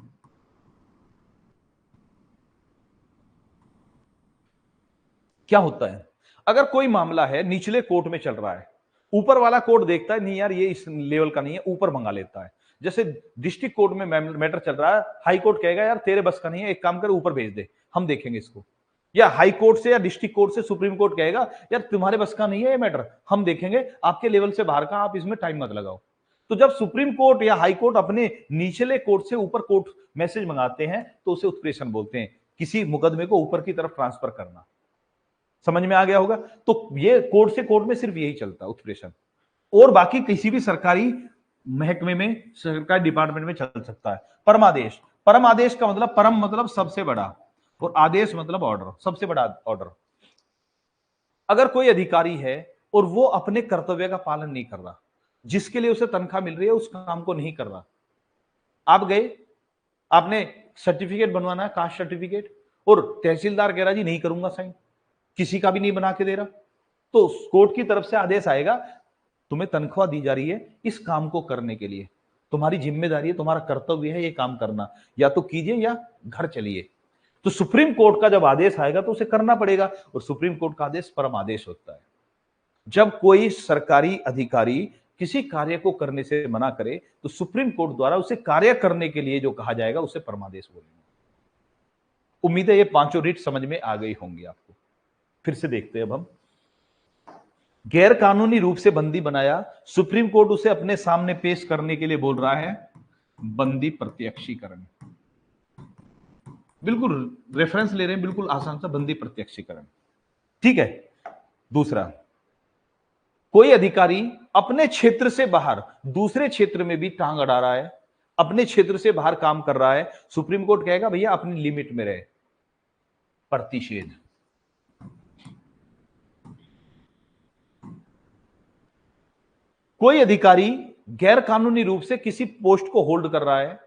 क्या होता है? अगर कोई मामला है निचले कोर्ट में चल रहा है, ऊपर वाला कोर्ट देखता है नहीं यार ये इस लेवल का नहीं है, ऊपर मंगा लेता है। जैसे डिस्ट्रिक्ट कोर्ट में मैटर चल रहा है, हाई कोर्ट कहेगा यार तेरे बस का नहीं है, एक काम कर ऊपर भेज दे, हम देखेंगे इसको। या हाई कोर्ट से या डिस्ट्रिक्ट कोर्ट से सुप्रीम कोर्ट कहेगा यार तुम्हारे बस का नहीं है ये मैटर, हम देखेंगे, आपके लेवल से बाहर का, आप इसमें टाइम मत लगाओ। तो जब सुप्रीम कोर्ट या हाई कोर्ट अपने निचले कोर्ट से ऊपर कोर्ट मैसेज मंगाते हैं तो उसे उत्प्रेषण बोलते हैं, किसी मुकदमे को ऊपर की तरफ ट्रांसफर करना। समझ में आ गया होगा। तो ये कोर्ट से कोर्ट में सिर्फ यही चलता है उत्प्रेषण, और बाकी किसी भी सरकारी महकमे में, सरकारी डिपार्टमेंट में चल सकता है। परमादेश, परम आदेश का मतलब, परम मतलब सबसे बड़ा, और आदेश मतलब ऑर्डर, सबसे बड़ा ऑर्डर। अगर कोई अधिकारी है और वो अपने कर्तव्य का पालन नहीं कर रहा, जिसके लिए उसे तनख्वाह मिल रही है उस काम को नहीं कर रहा, आप गए, आपने सर्टिफिकेट बनवाना है, कास्ट सर्टिफिकेट, और तहसीलदार कह रहा जी नहीं करूंगा साइन, किसी का भी नहीं बना के दे रहा, तो कोर्ट की तरफ से आदेश आएगा तुम्हें तनख्वाह दी जा रही है इस काम को करने के लिए, तुम्हारी जिम्मेदारी है, तुम्हारा कर्तव्य है ये काम करना, या तो कीजिए या घर चलिए। तो सुप्रीम कोर्ट का जब आदेश आएगा तो उसे करना पड़ेगा, और सुप्रीम कोर्ट का आदेश परम आदेश होता है। जब कोई सरकारी अधिकारी किसी कार्य को करने से मना करे तो सुप्रीम कोर्ट द्वारा उसे कार्य करने के लिए जो कहा जाएगा उसे परमादेश बोलेंगे। उम्मीद है ये पांचों रिट समझ में आ गई होंगी आपको। फिर से देखते हैं अब हम। गैर कानूनी रूप से बंदी बनाया, सुप्रीम कोर्ट उसे अपने सामने पेश करने के लिए बोल रहा है बंदी प्रत्यक्षीकरण। बिल्कुल रेफरेंस ले रहे हैं, बिल्कुल आसान सा, बंदी प्रत्यक्षीकरण। ठीक है। दूसरा, कोई अधिकारी अपने क्षेत्र से बाहर दूसरे क्षेत्र में भी टांग अड़ा रहा है, अपने क्षेत्र से बाहर काम कर रहा है, सुप्रीम कोर्ट कहेगा भैया अपनी लिमिट में रहे, प्रतिषेध। कोई अधिकारी गैर कानूनी रूप से किसी पोस्ट को होल्ड कर रहा है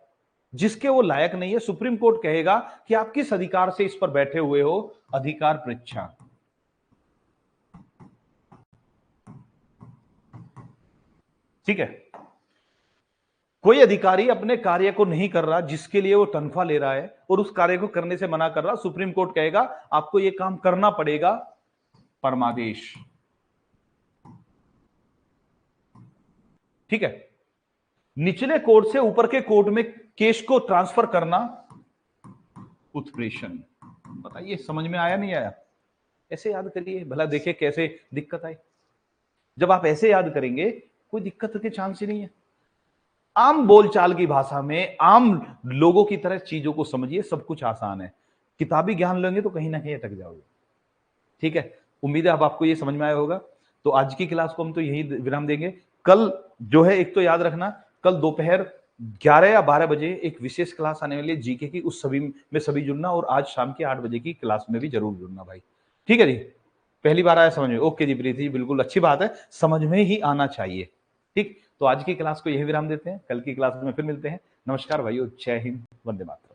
जिसके वो लायक नहीं है, सुप्रीम कोर्ट कहेगा कि आप किस अधिकार से इस पर बैठे हुए हो, अधिकार परीक्षा। ठीक है। कोई अधिकारी अपने कार्य को नहीं कर रहा जिसके लिए वो तनख्वाह ले रहा है और उस कार्य को करने से मना कर रहा, सुप्रीम कोर्ट कहेगा आपको यह काम करना पड़ेगा, परमादेश। ठीक है। निचले कोर्ट से ऊपर के कोर्ट में केस को ट्रांसफर करना, उत्प्रेषण। बताइए समझ में आया नहीं आया? ऐसे याद करिए, भला देखिए कैसे दिक्कत आई। जब आप ऐसे याद करेंगे कोई दिक्कत के चांस ही नहीं है। आम बोलचाल की भाषा में आम लोगों की तरह चीजों को समझिए, सब कुछ आसान है। किताबी ज्ञान लेंगे तो कहीं ना कहीं अटक जाओगे। ठीक है। उम्मीद है अब आपको ये समझ में आया होगा। तो आज की क्लास को हम तो यही विराम देंगे। कल जो है एक तो याद रखना, कल दोपहर 11 या 12 बजे एक विशेष क्लास आने वाली है जीके की, उस सभी में सभी जुड़ना, और आज शाम के 8 बजे की क्लास में भी जरूर जुड़ना भाई। ठीक है जी। पहली बार आया समझ में? ओके जी प्रीति जी, बिल्कुल अच्छी बात है, समझ में ही आना चाहिए। ठीक, तो आज की क्लास को यही विराम देते हैं, कल की क्लास में फिर मिलते हैं। नमस्कार भाइयों, जय हिंद, वंदे मातरम।